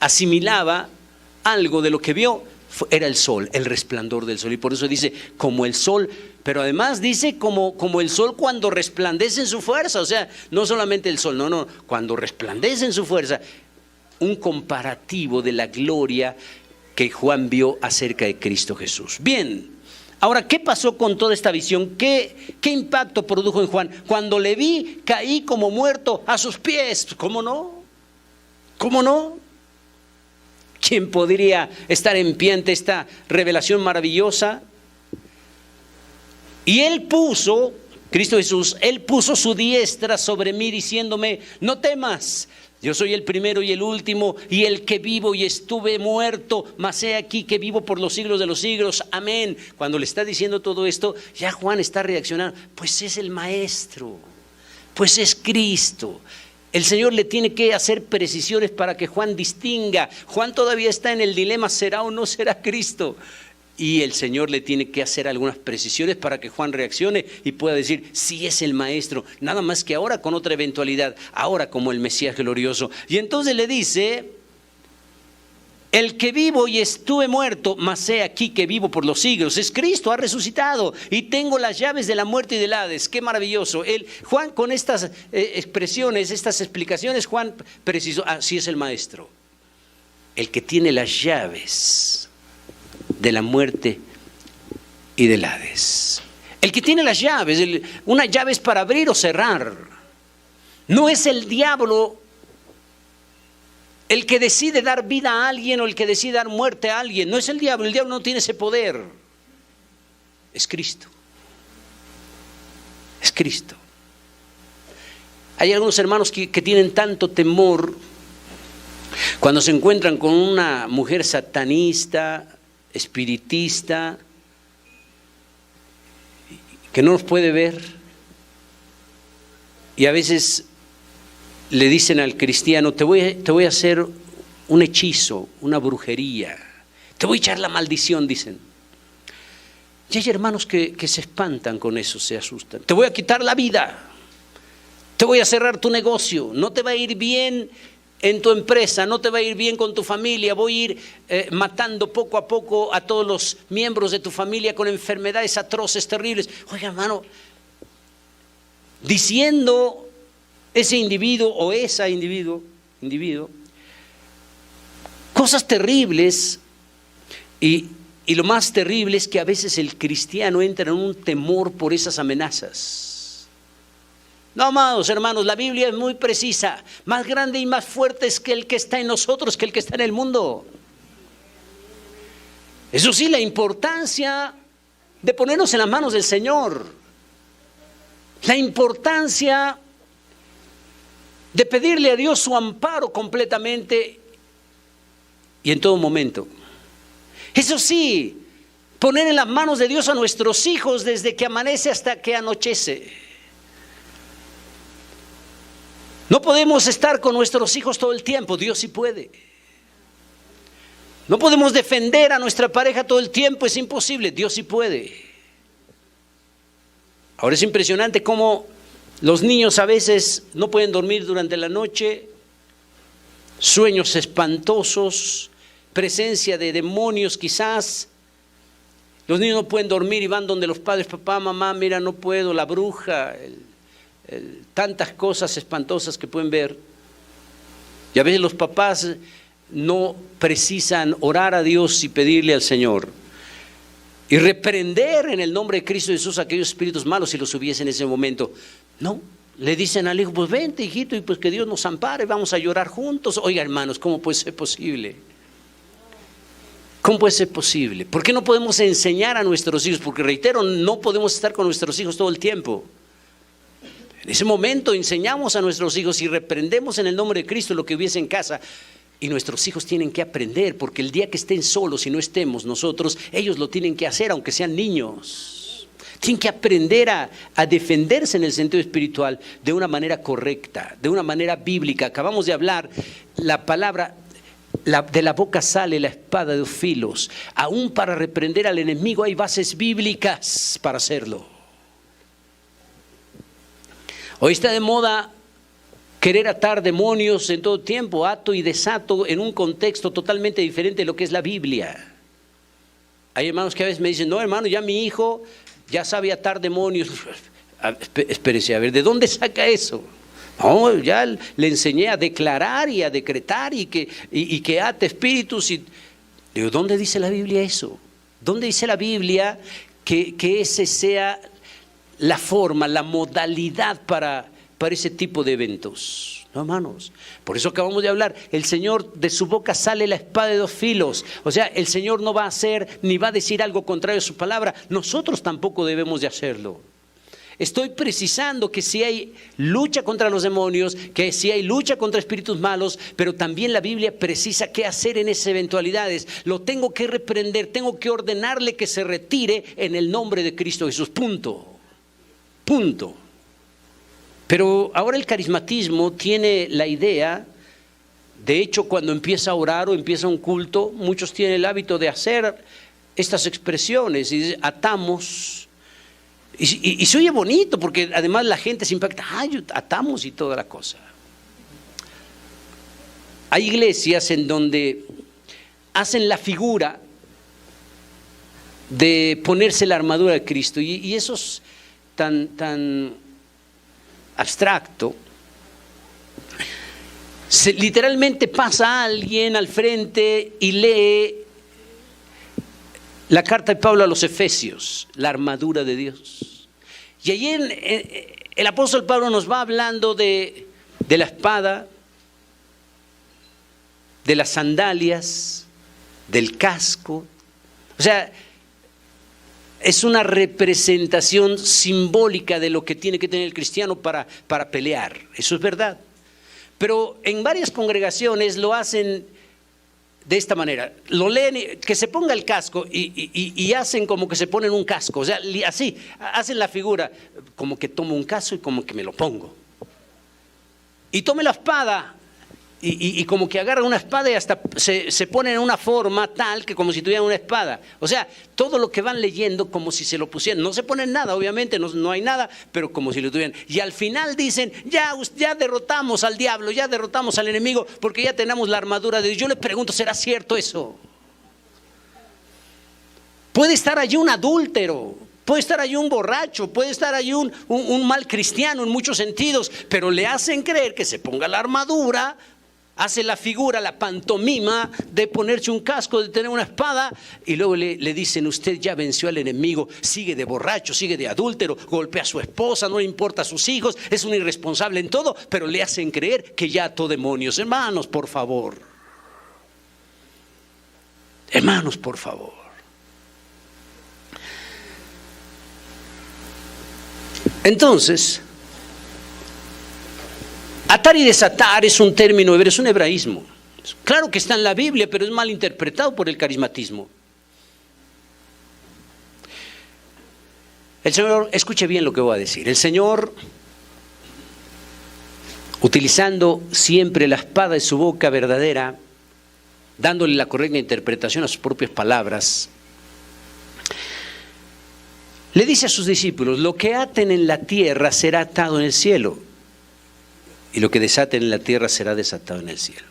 asimilaba algo de lo que vio, era el sol, el resplandor del sol. Y por eso dice, como el sol, pero además dice como el sol cuando resplandece en su fuerza. O sea, no solamente el sol, no, cuando resplandece en su fuerza. Un comparativo de la gloria que Juan vio acerca de Cristo Jesús. Bien, ahora, ¿qué pasó con toda esta visión? ¿Qué impacto produjo en Juan? Cuando le vi, caí como muerto a sus pies. ¿Cómo no? ¿Cómo no? ¿Quién podría estar en pie ante esta revelación maravillosa? Y él puso, Cristo Jesús, él puso su diestra sobre mí diciéndome, no temas. Yo soy el primero y el último, y el que vivo y estuve muerto, mas he aquí que vivo por los siglos de los siglos. Amén. Cuando le está diciendo todo esto, ya Juan está reaccionando. Pues es el Maestro, pues es Cristo. El Señor le tiene que hacer precisiones para que Juan distinga. Juan todavía está en el dilema, ¿será o no será Cristo? Y el Señor le tiene que hacer algunas precisiones para que Juan reaccione y pueda decir, sí es el Maestro, nada más que ahora con otra eventualidad, ahora como el Mesías glorioso. Y entonces le dice, el que vivo y estuve muerto, mas he aquí que vivo por los siglos. Es Cristo, ha resucitado y tengo las llaves de la muerte y del Hades. Qué maravilloso. Juan con estas expresiones, estas explicaciones, Juan precisó, sí es el Maestro, el que tiene las llaves de la muerte y del Hades. El que tiene las llaves, una llave es para abrir o cerrar. No es el diablo el que decide dar vida a alguien o el que decide dar muerte a alguien. No es el diablo no tiene ese poder. Es Cristo. Es Cristo. Hay algunos hermanos que tienen tanto temor cuando se encuentran con una mujer satanista, espiritista, que no nos puede ver, y a veces le dicen al cristiano, te voy a hacer un hechizo, una brujería, te voy a echar la maldición, dicen. Y hay hermanos que se espantan con eso, se asustan. Te voy a quitar la vida, te voy a cerrar tu negocio, no te va a ir bien en tu empresa, no te va a ir bien con tu familia, voy a ir matando poco a poco a todos los miembros de tu familia con enfermedades atroces, terribles. Oiga, hermano, diciendo ese individuo o esa individuo, cosas terribles, y lo más terrible es que a veces el cristiano entra en un temor por esas amenazas. No, amados hermanos, la Biblia es muy precisa. Más grande y más fuerte es que el que está en nosotros que el que está en el mundo. Eso sí, la importancia de ponernos en las manos del Señor. La importancia de pedirle a Dios su amparo completamente y en todo momento. Eso sí, poner en las manos de Dios a nuestros hijos desde que amanece hasta que anochece. No podemos estar con nuestros hijos todo el tiempo, Dios sí puede. No podemos defender a nuestra pareja todo el tiempo, es imposible, Dios sí puede. Ahora es impresionante cómo los niños a veces no pueden dormir durante la noche, sueños espantosos, presencia de demonios quizás. Los niños no pueden dormir y van donde los padres, papá, mamá, mira, no puedo, la bruja, tantas cosas espantosas que pueden ver. Y a veces los papás no precisan orar a Dios y pedirle al Señor y reprender en el nombre de Cristo Jesús a aquellos espíritus malos si los hubiese en ese momento. No, le dicen al hijo, pues vente hijito y pues que Dios nos ampare, vamos a llorar juntos. Oiga hermanos, ¿cómo puede ser posible? ¿Cómo puede ser posible? ¿Por qué no podemos enseñar a nuestros hijos? Porque reitero, no podemos estar con nuestros hijos todo el tiempo. En ese momento enseñamos a nuestros hijos y reprendemos en el nombre de Cristo lo que hubiese en casa. Y nuestros hijos tienen que aprender, porque el día que estén solos y no estemos nosotros, ellos lo tienen que hacer, aunque sean niños. Tienen que aprender a defenderse en el sentido espiritual de una manera correcta, de una manera bíblica. Acabamos de hablar, la palabra, de la boca sale la espada de dos filos. Aún para reprender al enemigo hay bases bíblicas para hacerlo. Hoy está de moda querer atar demonios en todo tiempo, ato y desato en un contexto totalmente diferente de lo que es la Biblia. Hay hermanos que a veces me dicen, no hermano, ya mi hijo ya sabe atar demonios. Espérese, a ver, ¿de dónde saca eso? No, ya le enseñé a declarar y a decretar y que ate espíritus. Digo, ¿dónde dice la Biblia eso? ¿Dónde dice la Biblia que ese sea la forma, la modalidad para ese tipo de eventos? No, hermanos, por eso acabamos de hablar, el Señor, de su boca sale la espada de dos filos. O sea, el Señor no va a hacer ni va a decir algo contrario a su palabra. Nosotros tampoco debemos de hacerlo. Estoy precisando que si hay lucha contra los demonios, que si hay lucha contra espíritus malos, pero también la Biblia precisa qué hacer en esas eventualidades. Lo tengo que reprender, tengo que ordenarle que se retire en el nombre de Cristo Jesús. Punto. Pero ahora el carismatismo tiene la idea, de hecho cuando empieza a orar o empieza un culto, muchos tienen el hábito de hacer estas expresiones y dicen, atamos, y se oye bonito porque además la gente se impacta, atamos y toda la cosa. Hay iglesias en donde hacen la figura de ponerse la armadura de Cristo y eso es tan abstracto. Literalmente pasa alguien al frente y lee la carta de Pablo a los Efesios, la armadura de Dios. Y allí el apóstol Pablo nos va hablando de la espada, de las sandalias, del casco. O sea, es una representación simbólica de lo que tiene que tener el cristiano para pelear. Eso es verdad. Pero en varias congregaciones lo hacen de esta manera. Lo leen, que se ponga el casco y hacen como que se ponen un casco. O sea, así, hacen la figura, como que tomo un casco y como que me lo pongo. Y tome la espada. Y como que agarran una espada y hasta se ponen en una forma tal que como si tuvieran una espada. O sea, todo lo que van leyendo como si se lo pusieran. No se ponen nada, obviamente, no hay nada, pero como si lo tuvieran. Y al final dicen, ya derrotamos al diablo, ya derrotamos al enemigo, porque ya tenemos la armadura de Dios. Yo le pregunto, ¿será cierto eso? Puede estar allí un adúltero, puede estar allí un borracho, puede estar allí un mal cristiano en muchos sentidos, pero le hacen creer que se ponga la armadura. Hace la figura, la pantomima de ponerse un casco, de tener una espada y luego le dicen, usted ya venció al enemigo, sigue de borracho, sigue de adúltero, golpea a su esposa, no le importa a sus hijos, es un irresponsable en todo, pero le hacen creer que ya ató demonios. Hermanos, por favor. Hermanos, por favor. Entonces, atar y desatar es un término hebreo, es un hebraísmo. Claro que está en la Biblia, pero es mal interpretado por el carismatismo. El Señor, escuche bien lo que voy a decir. El Señor, utilizando siempre la espada de su boca verdadera, dándole la correcta interpretación a sus propias palabras, le dice a sus discípulos, lo que aten en la tierra será atado en el cielo. Y lo que desaten en la tierra será desatado en el cielo.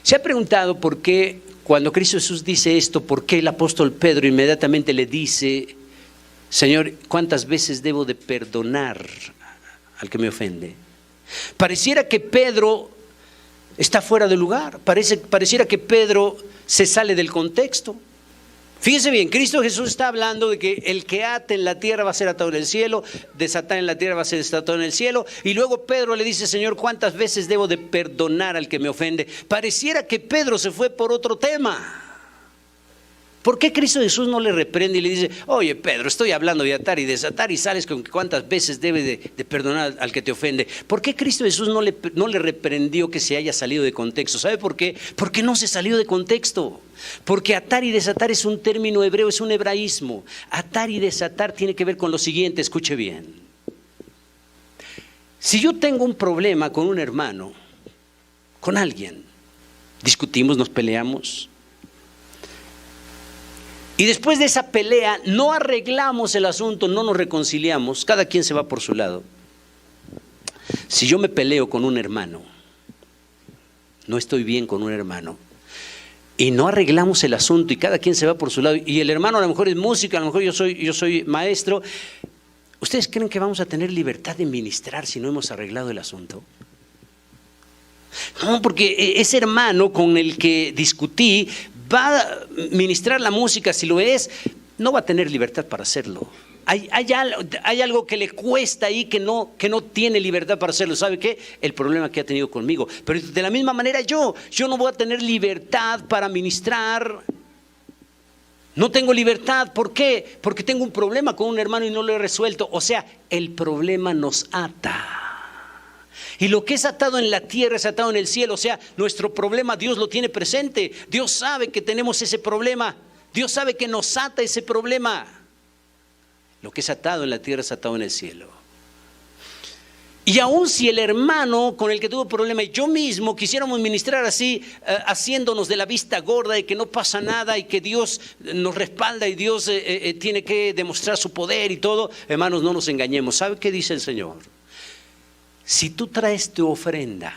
¿Se ha preguntado por qué cuando Cristo Jesús dice esto, por qué el apóstol Pedro inmediatamente le dice, Señor, ¿cuántas veces debo de perdonar al que me ofende? Pareciera que Pedro está fuera de lugar, pareciera que Pedro se sale del contexto. Fíjese bien, Cristo Jesús está hablando de que el que ate en la tierra va a ser atado en el cielo, desatar en la tierra va a ser desatado en el cielo, y luego Pedro le dice, Señor, ¿cuántas veces debo de perdonar al que me ofende? Pareciera que Pedro se fue por otro tema. ¿Por qué Cristo Jesús no le reprende y le dice: oye Pedro, estoy hablando de atar y desatar, y sales con cuántas veces debe de perdonar al que te ofende? ¿Por qué Cristo Jesús no le reprendió que se haya salido de contexto? ¿Sabe por qué? Porque no se salió de contexto. Porque atar y desatar es un término hebreo, es un hebraísmo. Atar y desatar tiene que ver con lo siguiente, escuche bien. Si yo tengo un problema con un hermano, con alguien, discutimos, nos peleamos, y después de esa pelea no arreglamos el asunto, no nos reconciliamos, cada quien se va por su lado. Si yo me peleo con un hermano, no estoy bien con un hermano, y no arreglamos el asunto y cada quien se va por su lado, y el hermano a lo mejor es músico, a lo mejor yo soy maestro, ¿ustedes creen que vamos a tener libertad de ministrar si no hemos arreglado el asunto? No, porque ese hermano con el que discutí va a ministrar la música, si lo es, no va a tener libertad para hacerlo. Hay algo que le cuesta ahí que no tiene libertad para hacerlo. ¿Sabe qué? El problema que ha tenido conmigo. Pero de la misma manera yo no voy a tener libertad para ministrar. No tengo libertad. ¿Por qué? Porque tengo un problema con un hermano y no lo he resuelto. O sea, el problema nos ata. Y lo que es atado en la tierra es atado en el cielo. O sea, nuestro problema Dios lo tiene presente. Dios sabe que tenemos ese problema. Dios sabe que nos ata ese problema. Lo que es atado en la tierra es atado en el cielo. Y aun si el hermano con el que tuvo problema y yo mismo quisiéramos ministrar así, haciéndonos de la vista gorda de que no pasa nada y que Dios nos respalda y Dios tiene que demostrar su poder y todo, hermanos, no nos engañemos. ¿Sabe qué dice el Señor? Si tú traes tu ofrenda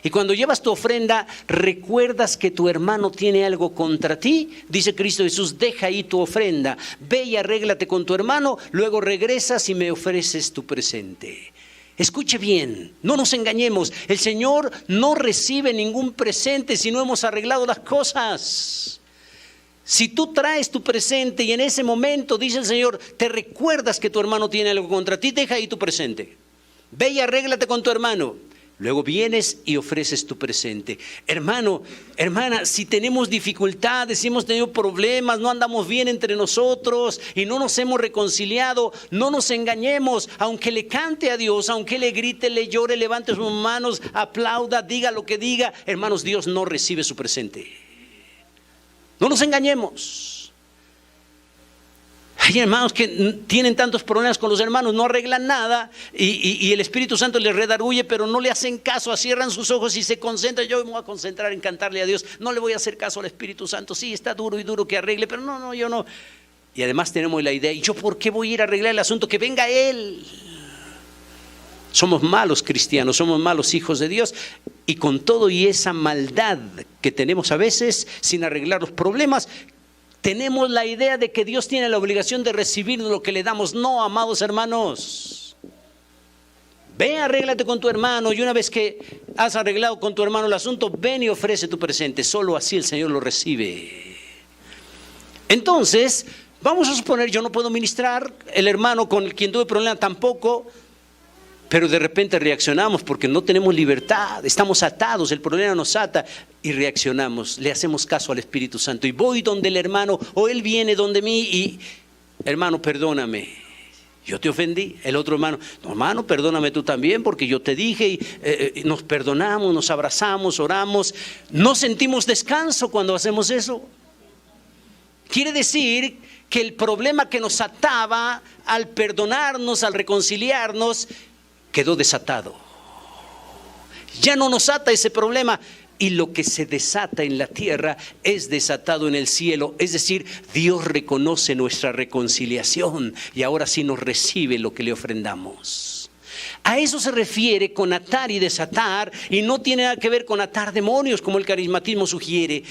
y cuando llevas tu ofrenda recuerdas que tu hermano tiene algo contra ti, dice Cristo Jesús: deja ahí tu ofrenda, ve y arréglate con tu hermano, luego regresas y me ofreces tu presente. Escuche bien, no nos engañemos, el Señor no recibe ningún presente si no hemos arreglado las cosas. Si tú traes tu presente y en ese momento, dice el Señor, te recuerdas que tu hermano tiene algo contra ti, deja ahí tu presente. Ve y arréglate con tu hermano. Luego vienes y ofreces tu presente. Hermano, hermana, si tenemos dificultades, si hemos tenido problemas, no andamos bien entre nosotros y no nos hemos reconciliado, no nos engañemos. Aunque le cante a Dios, aunque le grite, le llore, levante sus manos, aplauda, diga lo que diga, hermanos, Dios no recibe su presente. No nos engañemos. Hay hermanos que tienen tantos problemas con los hermanos, no arreglan nada y el Espíritu Santo les redarguye, pero no le hacen caso, cierran sus ojos y se concentran. Yo me voy a concentrar en cantarle a Dios, no le voy a hacer caso al Espíritu Santo. Sí, está duro y duro que arregle, pero no, yo no. Y además tenemos la idea, ¿y yo por qué voy a ir a arreglar el asunto? Que venga Él. Somos malos cristianos, somos malos hijos de Dios, y con todo y esa maldad que tenemos a veces sin arreglar los problemas, tenemos la idea de que Dios tiene la obligación de recibir lo que le damos. No, amados hermanos. Ve, arréglate con tu hermano y una vez que has arreglado con tu hermano el asunto, ven y ofrece tu presente. Solo así el Señor lo recibe. Entonces, vamos a suponer, yo no puedo ministrar, el hermano con quien tuve problema tampoco, pero de repente reaccionamos porque no tenemos libertad, estamos atados, el problema nos ata y reaccionamos, le hacemos caso al Espíritu Santo y voy donde el hermano o él viene donde mí y hermano, perdóname, yo te ofendí. El otro hermano, no, hermano, perdóname tú también porque yo te dije y nos perdonamos, nos abrazamos, oramos, no sentimos descanso cuando hacemos eso. Quiere decir que el problema que nos ataba al perdonarnos, al reconciliarnos, quedó desatado. Ya no nos ata ese problema y lo que se desata en la tierra es desatado en el cielo. Es decir, Dios reconoce nuestra reconciliación y ahora sí nos recibe lo que le ofrendamos. A eso se refiere con atar y desatar y no tiene nada que ver con atar demonios como el carismatismo sugiere.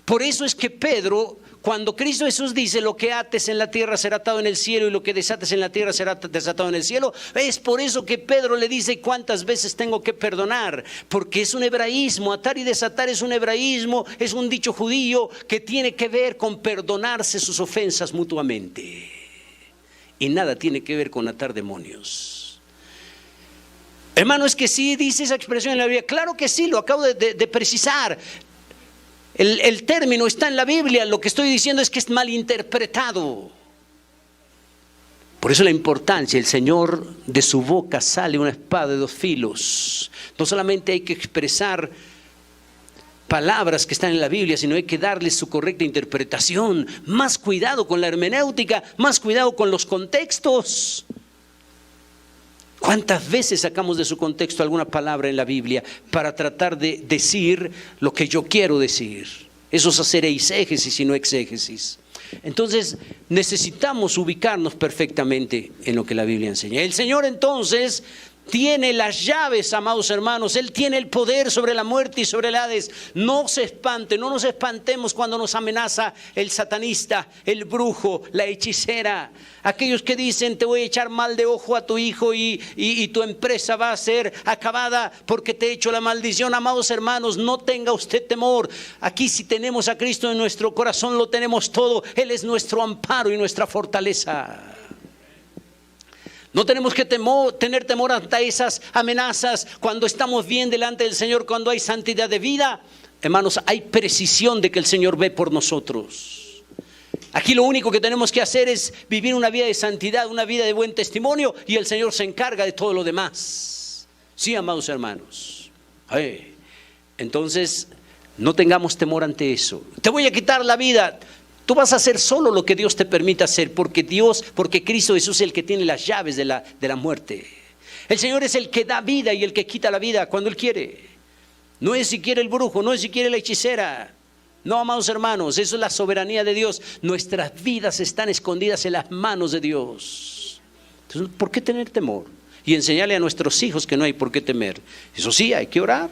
Por eso es que Pedro, cuando Cristo Jesús dice lo que ates en la tierra será atado en el cielo y lo que desates en la tierra será desatado en el cielo, es por eso que Pedro le dice cuántas veces tengo que perdonar, porque es un hebraísmo, atar y desatar es un hebraísmo, es un dicho judío que tiene que ver con perdonarse sus ofensas mutuamente y nada tiene que ver con atar demonios. Hermano, es que sí dice esa expresión en la Biblia, claro que sí, lo acabo de precisar. El término está en la Biblia, lo que estoy diciendo es que es mal interpretado. Por eso la importancia, el Señor, de su boca sale una espada de dos filos. No solamente hay que expresar palabras que están en la Biblia, sino hay que darles su correcta interpretación. Más cuidado con la hermenéutica, más cuidado con los contextos. ¿Cuántas veces sacamos de su contexto alguna palabra en la Biblia para tratar de decir lo que yo quiero decir? Eso es hacer eisegesis y no exégesis. Entonces necesitamos ubicarnos perfectamente en lo que la Biblia enseña. El Señor entonces tiene las llaves, amados hermanos. Él tiene el poder sobre la muerte y sobre el Hades. No se espante, no nos espantemos cuando nos amenaza el satanista, el brujo, la hechicera. Aquellos que dicen: te voy a echar mal de ojo a tu hijo y tu empresa va a ser acabada porque te he hecho la maldición. Amados hermanos, no tenga usted temor. Aquí, si tenemos a Cristo en nuestro corazón, lo tenemos todo. Él es nuestro amparo y nuestra fortaleza. No tenemos que tener temor ante esas amenazas cuando estamos bien delante del Señor, cuando hay santidad de vida. Hermanos, hay precisión de que el Señor ve por nosotros. Aquí lo único que tenemos que hacer es vivir una vida de santidad, una vida de buen testimonio, y el Señor se encarga de todo lo demás. Sí, amados hermanos. Entonces, no tengamos temor ante eso. Te voy a quitar la vida. Tú vas a hacer solo lo que Dios te permita hacer, porque Cristo Jesús es el que tiene las llaves de la muerte. El Señor es el que da vida y el que quita la vida cuando Él quiere. No es si quiere el brujo, no es si quiere la hechicera. No, amados hermanos, eso es la soberanía de Dios. Nuestras vidas están escondidas en las manos de Dios. Entonces, ¿por qué tener temor? Y enseñarle a nuestros hijos que no hay por qué temer. Eso sí, hay que orar.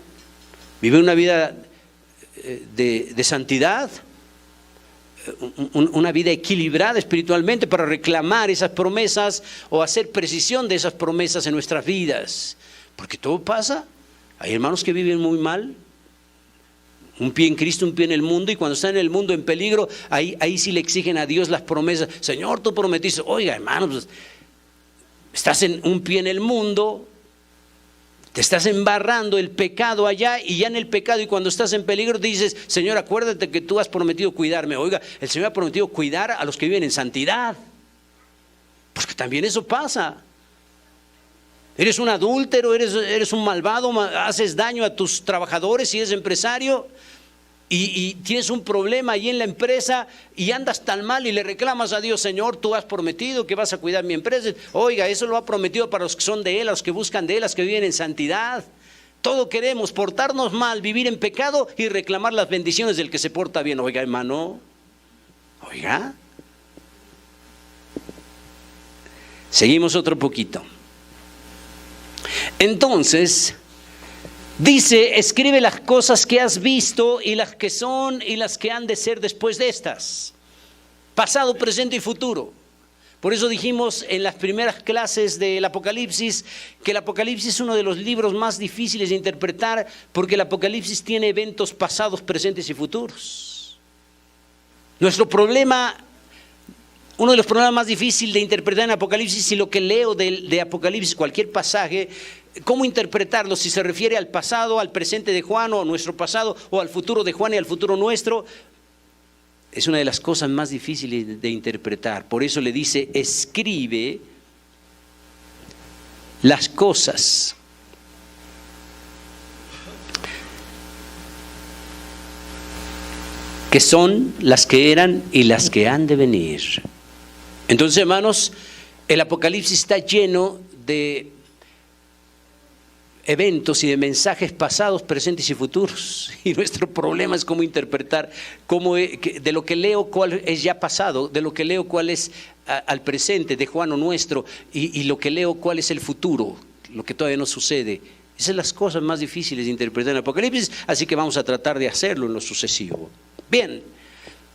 Vive una vida de santidad. Una vida equilibrada espiritualmente para reclamar esas promesas o hacer precisión de esas promesas en nuestras vidas, porque todo pasa. Hay hermanos que viven muy mal, un pie en Cristo, un pie en el mundo, y cuando están en el mundo en peligro, ahí sí le exigen a Dios las promesas. Señor, tú prometiste. Oiga, hermanos, pues, estás en un pie en el mundo, te estás embarrando el pecado allá, y ya en el pecado, y cuando estás en peligro dices: Señor, acuérdate que tú has prometido cuidarme. Oiga, el Señor ha prometido cuidar a los que viven en santidad, porque también eso pasa. Eres un adúltero, eres un malvado, haces daño a tus trabajadores si eres empresario, y tienes un problema ahí en la empresa y andas tan mal y le reclamas a Dios: Señor, tú has prometido que vas a cuidar mi empresa. Oiga, eso lo ha prometido para los que son de Él, a los que buscan de Él, a los que viven en santidad. Todo queremos portarnos mal, vivir en pecado y reclamar las bendiciones del que se porta bien. Oiga, hermano, oiga. Seguimos otro poquito. Entonces dice: escribe las cosas que has visto y las que son y las que han de ser después de estas. Pasado, presente y futuro. Por eso dijimos en las primeras clases del Apocalipsis que el Apocalipsis es uno de los libros más difíciles de interpretar, porque el Apocalipsis tiene eventos pasados, presentes y futuros. Nuestro problema, uno de los problemas más difíciles de interpretar en Apocalipsis, si lo que leo de Apocalipsis, cualquier pasaje, ¿cómo interpretarlo? Si se refiere al pasado, al presente de Juan, o a nuestro pasado, o al futuro de Juan y al futuro nuestro. Es una de las cosas más difíciles de interpretar. Por eso le dice: escribe las cosas que son, las que eran y las que han de venir. Entonces, hermanos, el Apocalipsis está lleno de eventos y de mensajes pasados, presentes y futuros, y nuestro problema es cómo interpretar, de lo que leo cuál es ya pasado, de lo que leo cuál es al presente de Juan o nuestro, y lo que leo cuál es el futuro, lo que todavía no sucede. Esas son las cosas más difíciles de interpretar en el Apocalipsis, así que vamos a tratar de hacerlo en lo sucesivo. Bien,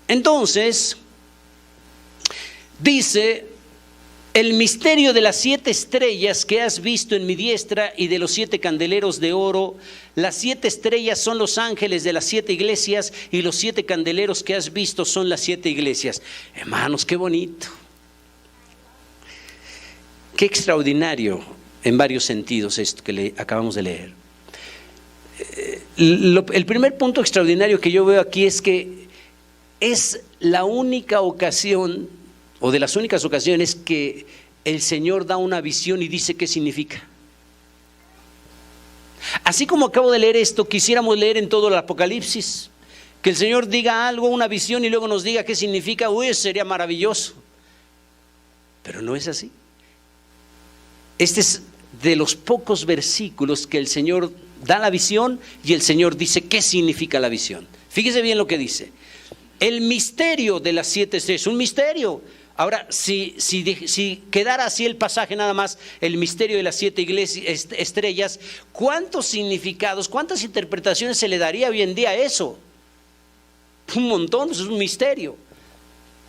entonces dice: el misterio de las 7 estrellas que has visto en mi diestra y de los 7 candeleros de oro. Las 7 estrellas son los ángeles de las 7 iglesias, y los 7 candeleros que has visto son las 7 iglesias. Hermanos, qué bonito, qué extraordinario en varios sentidos esto que acabamos de leer. El primer punto extraordinario que yo veo aquí es que es la única ocasión, o de las únicas ocasiones, que el Señor da una visión y dice qué significa. Así como acabo de leer esto, quisiéramos leer en todo el Apocalipsis, que el Señor diga algo, una visión, y luego nos diga qué significa. Uy, eso sería maravilloso. Pero no es así. Este es de los pocos versículos que el Señor da la visión y el Señor dice qué significa la visión. Fíjese bien lo que dice. El misterio de las 7 estrellas, un misterio. Ahora, si quedara así el pasaje nada más, el misterio de las 7 estrellas, ¿cuántos significados, cuántas interpretaciones se le daría hoy en día a eso? Un montón, eso es un misterio.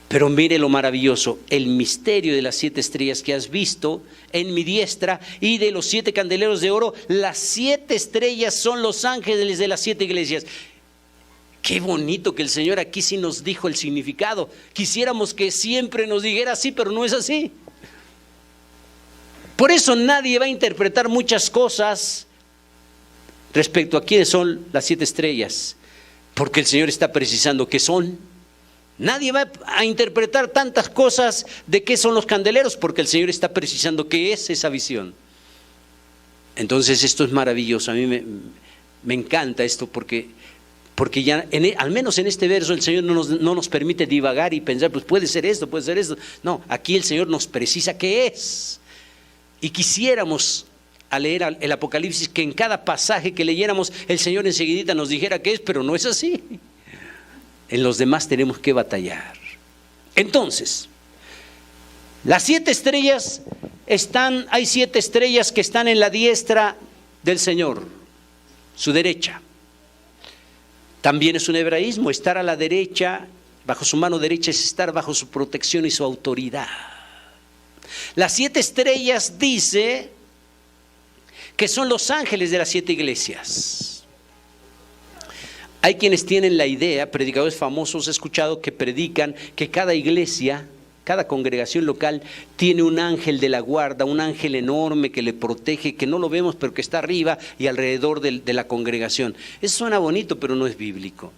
Pero mire lo maravilloso, el misterio de las 7 estrellas que has visto en mi diestra y de los 7 candeleros de oro, las 7 estrellas son los ángeles de las 7 iglesias. Qué bonito que el Señor aquí sí nos dijo el significado. Quisiéramos que siempre nos dijera así, pero no es así. Por eso nadie va a interpretar muchas cosas respecto a quiénes son las 7 estrellas, porque el Señor está precisando qué son. Nadie va a interpretar tantas cosas de qué son los candeleros, porque el Señor está precisando qué es esa visión. Entonces esto es maravilloso. A mí me encanta esto porque ya al menos en este verso el Señor no nos permite divagar y pensar, pues puede ser esto, puede ser esto. No, aquí el Señor nos precisa qué es. Y quisiéramos, al leer el Apocalipsis, que en cada pasaje que leyéramos el Señor enseguidita nos dijera qué es, pero no es así. En los demás tenemos que batallar. Entonces, las 7 estrellas hay 7 estrellas que están en la diestra del Señor, su derecha. También es un hebraísmo, estar a la derecha, bajo su mano derecha, es estar bajo su protección y su autoridad. Las 7 estrellas dice que son los ángeles de las 7 iglesias. Hay quienes tienen la idea, predicadores famosos he escuchado que predican que cada iglesia, cada congregación local tiene un ángel de la guarda, un ángel enorme que le protege, que no lo vemos pero que está arriba y alrededor de la congregación. Eso suena bonito, pero no es bíblico.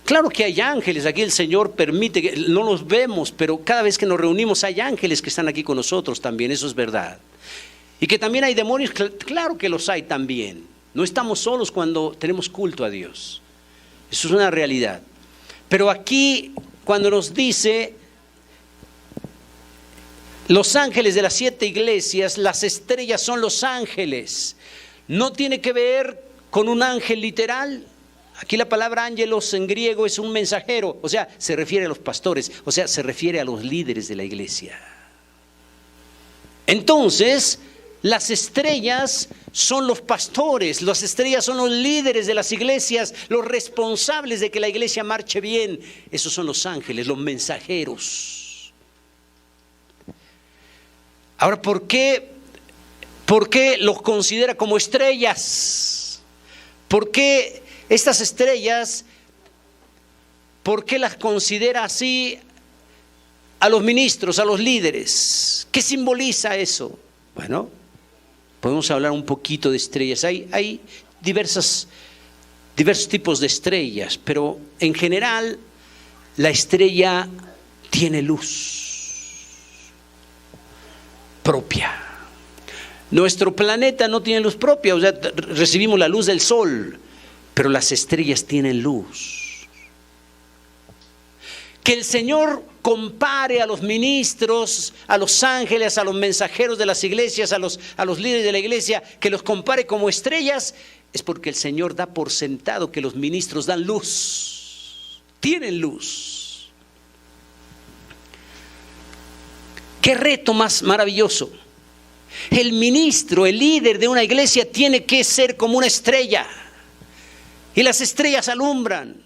Claro que hay ángeles, aquí el Señor permite, que no los vemos, pero cada vez que nos reunimos hay ángeles que están aquí con nosotros también, eso es verdad. Y que también hay demonios, claro que los hay también. No estamos solos cuando tenemos culto a Dios. Eso es una realidad. Pero aquí, cuando nos dice los ángeles de las 7 iglesias, las estrellas son los ángeles. No tiene que ver con un ángel literal. Aquí la palabra ángelos en griego es un mensajero, o sea, se refiere a los pastores, o sea, se refiere a los líderes de la iglesia. Entonces, las estrellas son los pastores, las estrellas son los líderes de las iglesias, los responsables de que la iglesia marche bien. Esos son los ángeles, los mensajeros. Ahora, ¿por qué los considera como estrellas? ¿Por qué estas estrellas, por qué las considera así a los ministros, a los líderes? ¿Qué simboliza eso? Bueno, podemos hablar un poquito de estrellas. Hay diversos tipos de estrellas, pero en general la estrella tiene luz propia. Nuestro planeta no tiene luz propia, o sea, recibimos la luz del sol, pero las estrellas tienen luz. Que el Señor compare a los ministros, a los ángeles, a los mensajeros de las iglesias, a los líderes de la iglesia, que los compare como estrellas, es porque el Señor da por sentado que los ministros dan luz, tienen luz. Qué reto más maravilloso. El ministro, el líder de una iglesia tiene que ser como una estrella, y las estrellas alumbran.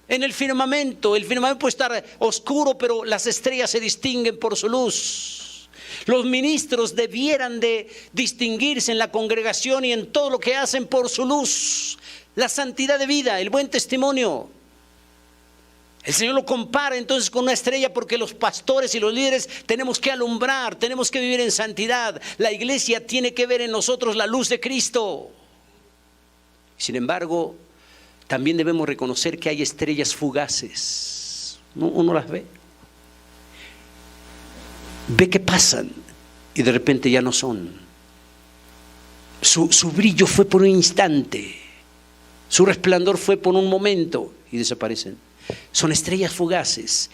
En el firmamento puede estar oscuro, pero las estrellas se distinguen por su luz. Los ministros debieran de distinguirse en la congregación y en todo lo que hacen por su luz, la santidad de vida, el buen testimonio. El Señor lo compara entonces con una estrella, porque los pastores y los líderes tenemos que alumbrar, tenemos que vivir en santidad. La iglesia tiene que ver en nosotros la luz de Cristo. Sin embargo, también debemos reconocer que hay estrellas fugaces. Uno las ve que pasan y de repente ya no son. Su brillo fue por un instante, su resplandor fue por un momento y desaparecen. Son estrellas fugaces.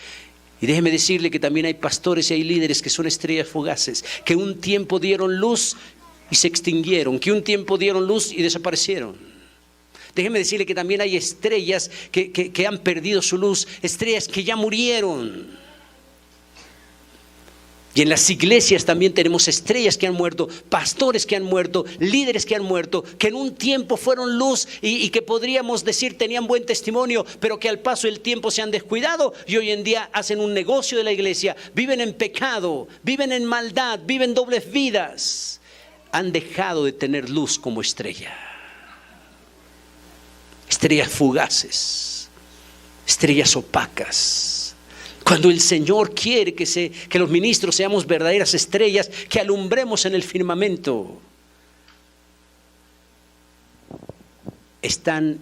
Y déjeme decirle que también hay pastores y hay líderes que son estrellas fugaces, que un tiempo dieron luz y se extinguieron, que un tiempo dieron luz y desaparecieron. Déjeme decirle que también hay estrellas que han perdido su luz, estrellas que ya murieron. Y en las iglesias también tenemos estrellas que han muerto, pastores que han muerto, líderes que han muerto, que en un tiempo fueron luz y que podríamos decir tenían buen testimonio, pero que al paso del tiempo se han descuidado y hoy en día hacen un negocio de la iglesia, viven en pecado, viven en maldad, viven dobles vidas. Han dejado de tener luz como estrella. Estrellas fugaces, estrellas opacas. Cuando el Señor quiere que los ministros seamos verdaderas estrellas, que alumbremos en el firmamento, están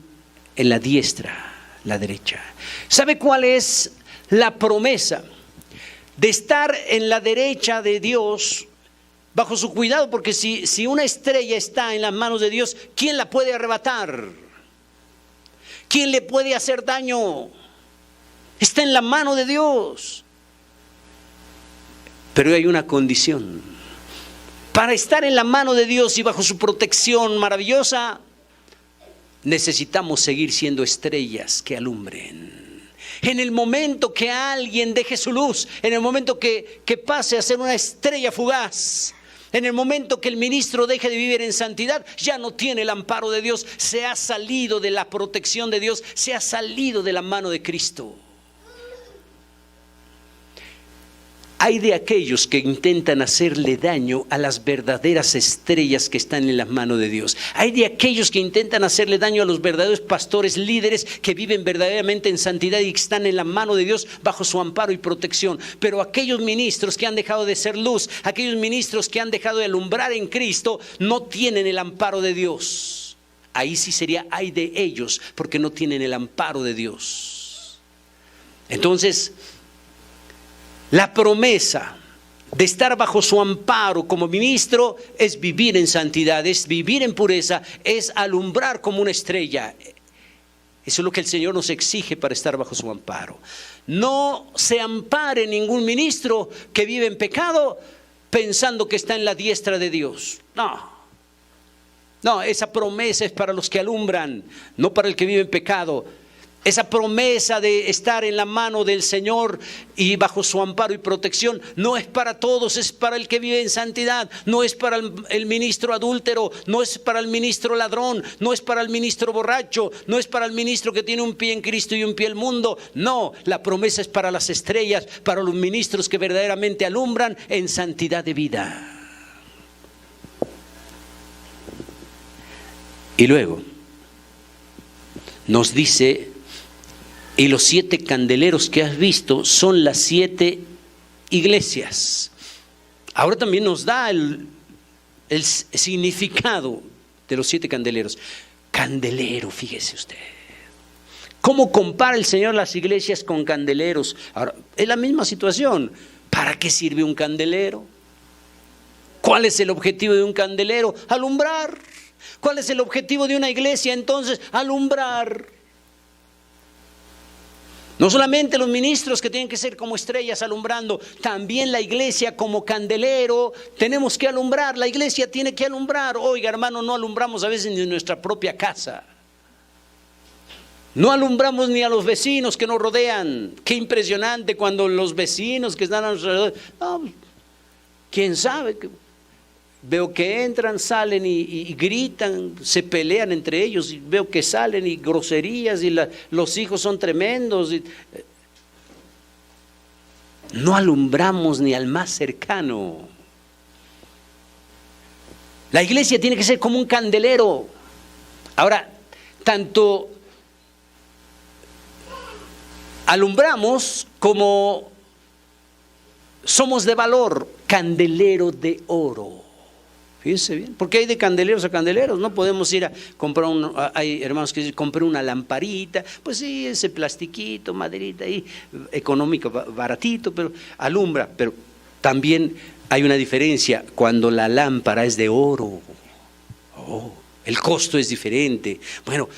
en la diestra, la derecha. ¿Sabe cuál es la promesa de estar en la derecha de Dios bajo su cuidado? Porque si una estrella está en las manos de Dios, ¿quién la puede arrebatar? ¿Quién le puede hacer daño? Está en la mano de Dios. Pero hay una condición. Para estar en la mano de Dios y bajo su protección maravillosa, necesitamos seguir siendo estrellas que alumbren. En el momento que alguien deje su luz, en el momento que pase a ser una estrella fugaz, en el momento que el ministro deje de vivir en santidad, ya no tiene el amparo de Dios, se ha salido de la protección de Dios, se ha salido de la mano de Cristo. Hay de aquellos que intentan hacerle daño a las verdaderas estrellas que están en las manos de Dios. Hay de aquellos que intentan hacerle daño a los verdaderos pastores, líderes que viven verdaderamente en santidad y que están en la mano de Dios bajo su amparo y protección. Pero aquellos ministros que han dejado de ser luz, aquellos ministros que han dejado de alumbrar en Cristo, no tienen el amparo de Dios. Ahí sí sería ay de ellos, porque no tienen el amparo de Dios. Entonces, la promesa de estar bajo su amparo como ministro es vivir en santidad, es vivir en pureza, es alumbrar como una estrella. Eso es lo que el Señor nos exige para estar bajo su amparo. No se ampare ningún ministro que vive en pecado pensando que está en la diestra de Dios. No, esa promesa es para los que alumbran, no para el que vive en pecado. Esa promesa de estar en la mano del Señor y bajo su amparo y protección no es para todos, es para el que vive en santidad. No es para el ministro adúltero, no es para el ministro ladrón, no es para el ministro borracho, no es para el ministro que tiene un pie en Cristo y un pie en el mundo. No, la promesa es para las estrellas, para los ministros que verdaderamente alumbran en santidad de vida. Y luego nos dice: y los 7 candeleros que has visto son las 7 iglesias. Ahora también nos da el significado de los 7 candeleros. Candelero, fíjese usted. ¿Cómo compara el Señor las iglesias con candeleros? Ahora, es la misma situación. ¿Para qué sirve un candelero? ¿Cuál es el objetivo de un candelero? Alumbrar. ¿Cuál es el objetivo de una iglesia entonces? Alumbrar. No solamente los ministros que tienen que ser como estrellas alumbrando, también la iglesia como candelero tenemos que alumbrar. La iglesia tiene que alumbrar. Oiga, hermano, no alumbramos a veces ni en nuestra propia casa. No alumbramos ni a los vecinos que nos rodean. Qué impresionante cuando los vecinos que están a nuestro alrededor, quién sabe. Veo que entran, salen y gritan, se pelean entre ellos, y veo que salen y groserías y los hijos son tremendos. No alumbramos ni al más cercano. La iglesia tiene que ser como un candelero. Ahora, tanto alumbramos como somos de valor. Candelero de oro. Fíjense bien, porque hay de candeleros a candeleros, no podemos ir a comprar hay hermanos que dicen, compré una lamparita, pues sí, ese plastiquito, maderita ahí, económico, baratito, pero alumbra, pero también hay una diferencia cuando la lámpara es de oro, el costo es diferente. Bueno,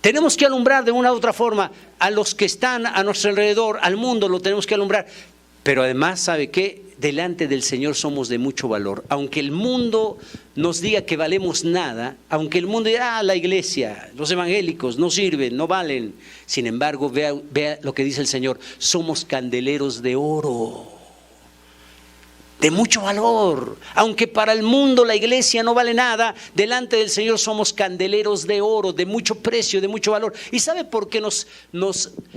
tenemos que alumbrar de una u otra forma a los que están a nuestro alrededor, al mundo lo tenemos que alumbrar, pero además, ¿sabe qué? Delante del Señor somos de mucho valor. Aunque el mundo nos diga que valemos nada, aunque el mundo diga, la iglesia, los evangélicos no sirven, no valen. Sin embargo, vea lo que dice el Señor, somos candeleros de oro, de mucho valor. Aunque para el mundo la iglesia no vale nada, delante del Señor somos candeleros de oro, de mucho precio, de mucho valor. ¿Y sabe por qué nos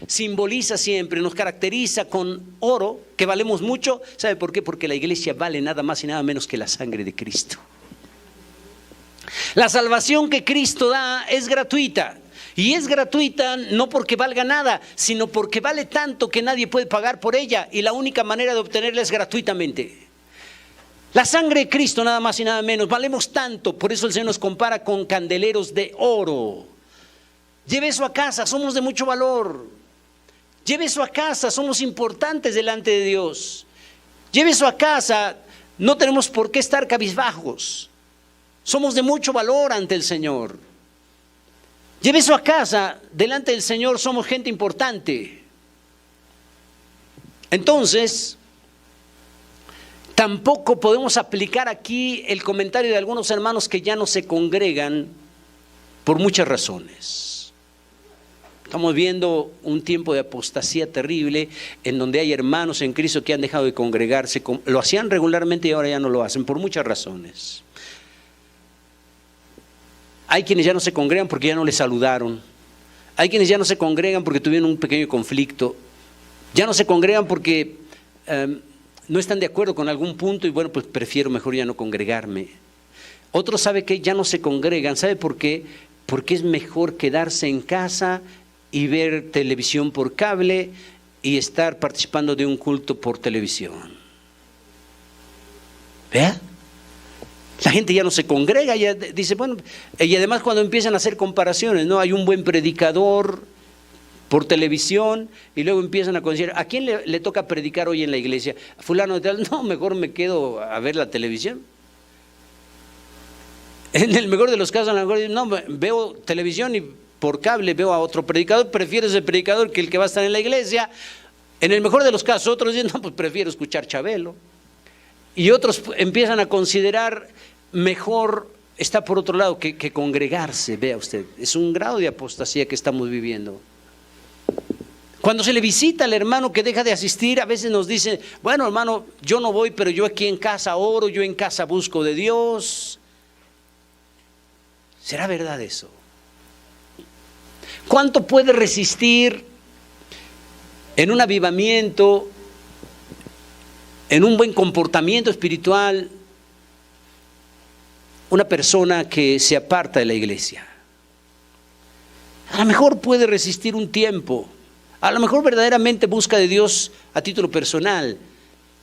simboliza siempre, nos caracteriza con oro, que valemos mucho? ¿Sabe por qué? Porque la iglesia vale nada más y nada menos que la sangre de Cristo. La salvación que Cristo da es gratuita. Y es gratuita no porque valga nada, sino porque vale tanto que nadie puede pagar por ella. Y la única manera de obtenerla es gratuitamente. La sangre de Cristo, nada más y nada menos, valemos tanto, por eso el Señor nos compara con candeleros de oro. Lleve eso a casa, somos de mucho valor. Lleve eso a casa, somos importantes delante de Dios. Lleve eso a casa, no tenemos por qué estar cabizbajos. Somos de mucho valor ante el Señor. Lleve eso a casa, delante del Señor somos gente importante. Entonces, tampoco podemos aplicar aquí el comentario de algunos hermanos que ya no se congregan por muchas razones. Estamos viendo un tiempo de apostasía terrible en donde hay hermanos en Cristo que han dejado de congregarse, lo hacían regularmente y ahora ya no lo hacen por muchas razones. Hay quienes ya no se congregan porque ya no les saludaron. Hay quienes ya no se congregan porque tuvieron un pequeño conflicto. Ya no se congregan porque no están de acuerdo con algún punto y bueno, pues prefiero mejor ya no congregarme. Otros saben que ya no se congregan. ¿Sabe por qué? Porque es mejor quedarse en casa y ver televisión por cable y estar participando de un culto por televisión. ¿Vea? La gente ya no se congrega, ya dice, bueno, y además cuando empiezan a hacer comparaciones, ¿no? Hay un buen predicador por televisión y luego empiezan a considerar, ¿a quién le toca predicar hoy en la iglesia? ¿A fulano de tal? No, mejor me quedo a ver la televisión. En el mejor de los casos, a lo mejor no, veo televisión y por cable veo a otro predicador, prefiero ese predicador que el que va a estar en la iglesia. En el mejor de los casos, otros dicen, no, pues prefiero escuchar Chabelo. Y otros empiezan a considerar mejor estar por otro lado que congregarse. Vea usted, es un grado de apostasía que estamos viviendo. Cuando se le visita al hermano que deja de asistir, a veces nos dice, bueno hermano, yo no voy, pero yo aquí en casa oro, yo en casa busco de Dios. ¿Será verdad eso? ¿Cuánto puede resistir en un avivamiento, en un buen comportamiento espiritual, una persona que se aparta de la iglesia? A lo mejor puede resistir un tiempo, a lo mejor verdaderamente busca de Dios a título personal,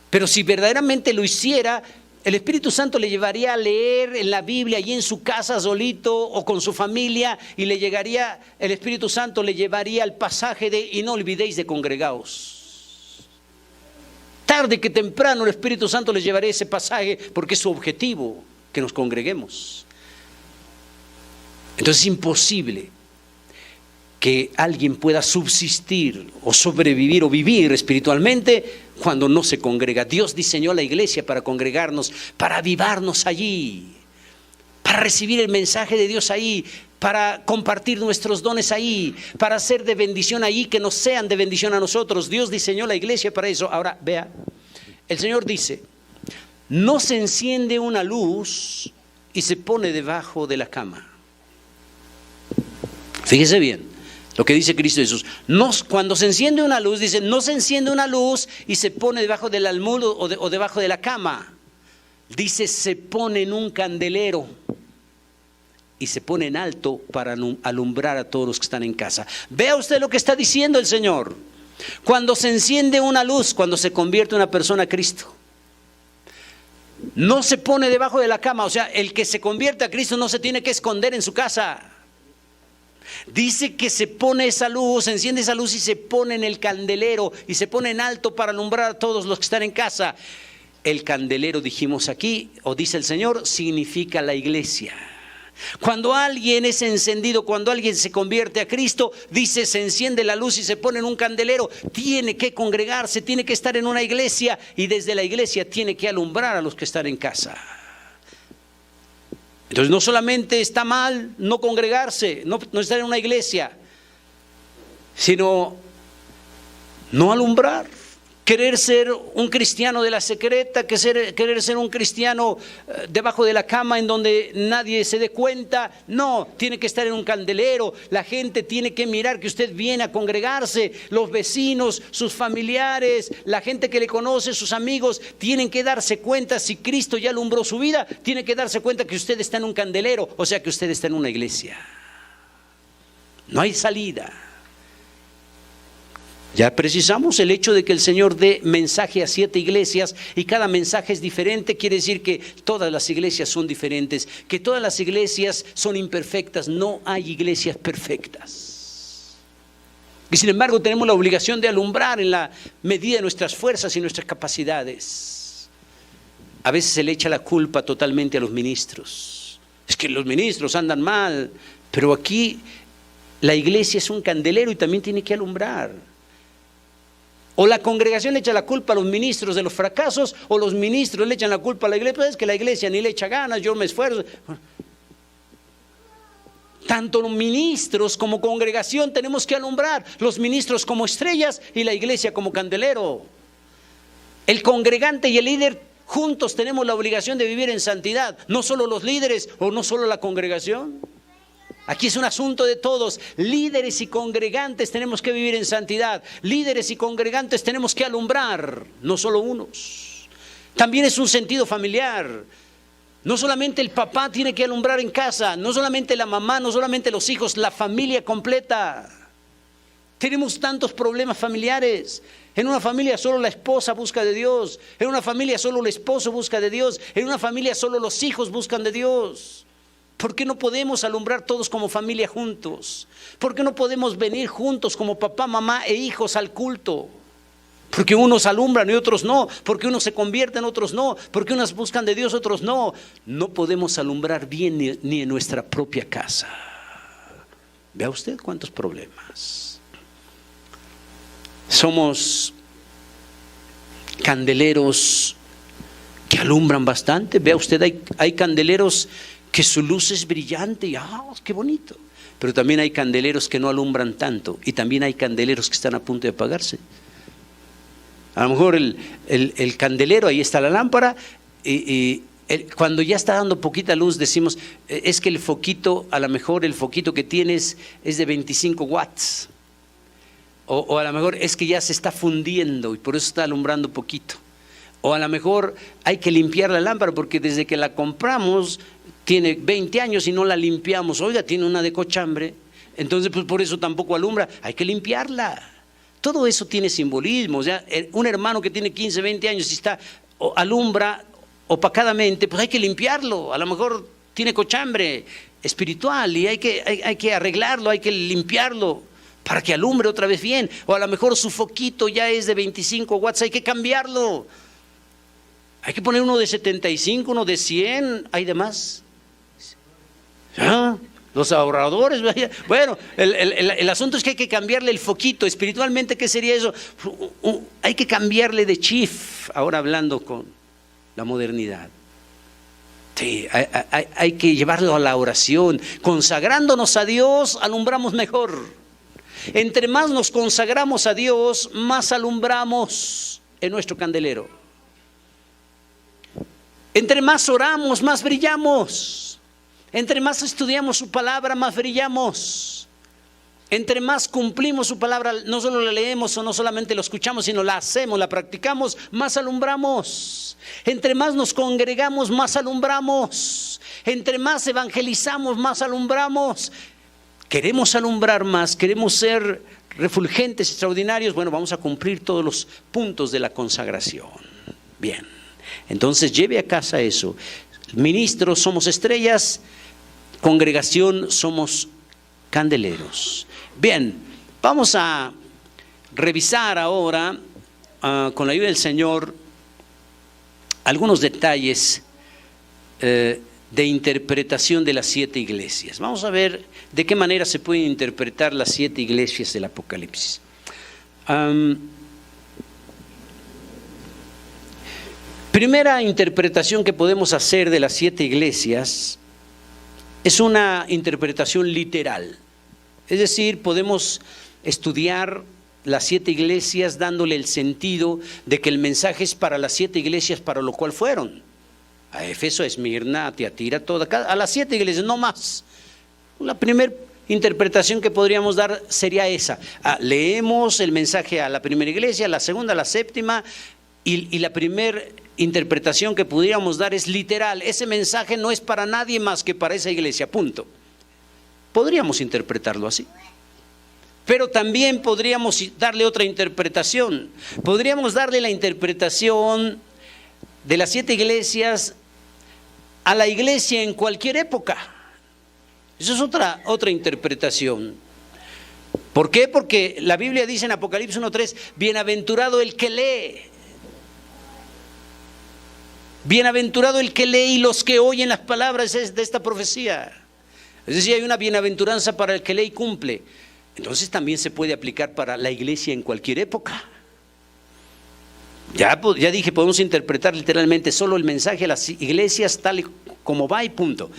pero si verdaderamente lo hiciera, el Espíritu Santo le llevaría a leer en la Biblia allí en su casa solito o con su familia, y el Espíritu Santo le llevaría al pasaje de y no olvidéis de congregaos. Tarde que temprano el Espíritu Santo les llevaría ese pasaje porque es su objetivo, que nos congreguemos. Entonces es imposible que alguien pueda subsistir o sobrevivir o vivir espiritualmente cuando no se congrega. Dios diseñó la iglesia para congregarnos, para avivarnos allí, para recibir el mensaje de Dios ahí, para compartir nuestros dones ahí, para ser de bendición ahí, que nos sean de bendición a nosotros. Dios diseñó la iglesia para eso. Ahora, vea, el Señor dice, no se enciende una luz y se pone debajo de la cama. Fíjese bien lo que dice Cristo Jesús. Cuando se enciende una luz, dice, no se enciende una luz y se pone debajo del almud o debajo de la cama. Dice, se pone en un candelero y se pone en alto para alumbrar a todos los que están en casa. Vea usted lo que está diciendo el Señor. Cuando se enciende una luz, cuando se convierte una persona a Cristo, No se pone debajo de la cama. O sea, el que se convierte a Cristo no se tiene que esconder en su casa. Dice que se pone esa luz, se enciende esa luz y se pone en el candelero y se pone en alto para alumbrar a todos los que están en casa. El candelero, dijimos aquí, o dice el Señor, significa la iglesia. Cuando alguien es encendido, cuando alguien se convierte a Cristo, dice, se enciende la luz y se pone en un candelero. Tiene que congregarse, tiene que estar en una iglesia y desde la iglesia tiene que alumbrar a los que están en casa. Entonces no solamente está mal no congregarse, no estar en una iglesia, sino no alumbrar. Querer ser un cristiano de la secreta, querer ser un cristiano debajo de la cama en donde nadie se dé cuenta. No, tiene que estar en un candelero. La gente tiene que mirar que usted viene a congregarse. Los vecinos, sus familiares, la gente que le conoce, sus amigos, tienen que darse cuenta. Si Cristo ya alumbró su vida, tiene que darse cuenta que usted está en un candelero, o sea que usted está en una iglesia. No hay salida. Ya precisamos el hecho de que el Señor dé mensaje a 7 iglesias y cada mensaje es diferente. Quiere decir que todas las iglesias son diferentes, que todas las iglesias son imperfectas. No hay iglesias perfectas. Y sin embargo tenemos la obligación de alumbrar en la medida de nuestras fuerzas y nuestras capacidades. A veces se le echa la culpa totalmente a los ministros. Es que los ministros andan mal, pero aquí la iglesia es un candelero y también tiene que alumbrar. O la congregación le echa la culpa a los ministros de los fracasos, o los ministros le echan la culpa a la iglesia. Pues es que la iglesia ni le echa ganas, yo me esfuerzo. Tanto los ministros como congregación tenemos que alumbrar. Los ministros como estrellas y la iglesia como candelero. El congregante y el líder juntos tenemos la obligación de vivir en santidad. No solo los líderes o no solo la congregación. Aquí es un asunto de todos. Líderes y congregantes tenemos que vivir en santidad. Líderes y congregantes tenemos que alumbrar, no solo unos. También es un sentido familiar. No solamente el papá tiene que alumbrar en casa, no solamente la mamá, no solamente los hijos, la familia completa. Tenemos tantos problemas familiares. En una familia solo la esposa busca de Dios. En una familia solo el esposo busca de Dios. En una familia solo los hijos buscan de Dios. ¿Por qué no podemos alumbrar todos como familia juntos? ¿Por qué no podemos venir juntos como papá, mamá e hijos al culto? Porque unos alumbran y otros no. Porque unos se convierten, otros no. Porque unos buscan de Dios, otros no. No podemos alumbrar bien ni en nuestra propia casa. Vea usted cuántos problemas. Somos candeleros que alumbran bastante. Vea usted, hay candeleros que su luz es brillante y qué bonito. Pero también hay candeleros que no alumbran tanto y también hay candeleros que están a punto de apagarse. A lo mejor el candelero, ahí está la lámpara y cuando ya está dando poquita luz decimos, es que el foquito, a lo mejor el foquito que tienes es de 25 watts. O a lo mejor es que ya se está fundiendo y por eso está alumbrando poquito. O a lo mejor hay que limpiar la lámpara porque desde que la compramos tiene 20 años y no la limpiamos. Oiga, tiene una de cochambre. Entonces, pues por eso tampoco alumbra. Hay que limpiarla. Todo eso tiene simbolismo. O sea, un hermano que tiene 15, 20 años y alumbra opacadamente, pues hay que limpiarlo. A lo mejor tiene cochambre espiritual y hay que arreglarlo, hay que limpiarlo para que alumbre otra vez bien. O a lo mejor su foquito ya es de 25 watts, hay que cambiarlo. Hay que poner uno de 75, uno de 100, hay demás. Los ahorradores. Bueno, el asunto es que hay que cambiarle el foquito. Espiritualmente, ¿qué sería eso? Hay que cambiarle de chif, ahora hablando con la modernidad. Sí, hay que llevarlo a la oración. Consagrándonos a Dios, alumbramos mejor. Entre más nos consagramos a Dios, más alumbramos en nuestro candelero. Entre más oramos, más brillamos. Entre más estudiamos su palabra, más brillamos. Entre más cumplimos su palabra, no solo la leemos o no solamente lo escuchamos, sino la hacemos, la practicamos, más alumbramos. Entre más nos congregamos, más alumbramos. Entre más evangelizamos, más alumbramos. Queremos alumbrar más, queremos ser refulgentes, extraordinarios. Bueno, vamos a cumplir todos los puntos de la consagración. Bien. Entonces lleve a casa eso. Ministros somos estrellas, congregación somos candeleros. Bien, vamos a revisar ahora con la ayuda del Señor algunos detalles de interpretación de las 7 iglesias. Vamos a ver de qué manera se pueden interpretar las 7 iglesias del Apocalipsis. Primera interpretación que podemos hacer de las 7 iglesias es una interpretación literal. Es decir, podemos estudiar las 7 iglesias dándole el sentido de que el mensaje es para las 7 iglesias para lo cual fueron. A Éfeso, a Esmirna, a Tiatira, a las 7 iglesias, no más. La primera interpretación que podríamos dar sería esa. Leemos el mensaje a la primera iglesia, a la segunda, a la séptima, y la primera interpretación que pudiéramos dar es literal. Ese mensaje no es para nadie más que para esa iglesia, punto. Podríamos interpretarlo así. Pero también podríamos darle otra interpretación. Podríamos darle la interpretación de las 7 iglesias a la iglesia en cualquier época. Eso es otra interpretación. ¿Por qué? Porque la Biblia dice en Apocalipsis 1:3, bienaventurado el que lee. Bienaventurado el que lee y los que oyen las palabras de esta profecía. Es decir, hay una bienaventuranza para el que lee y cumple. Entonces también se puede aplicar para la iglesia en cualquier época. Ya dije, podemos interpretar literalmente solo el mensaje a las iglesias tal como va y punto.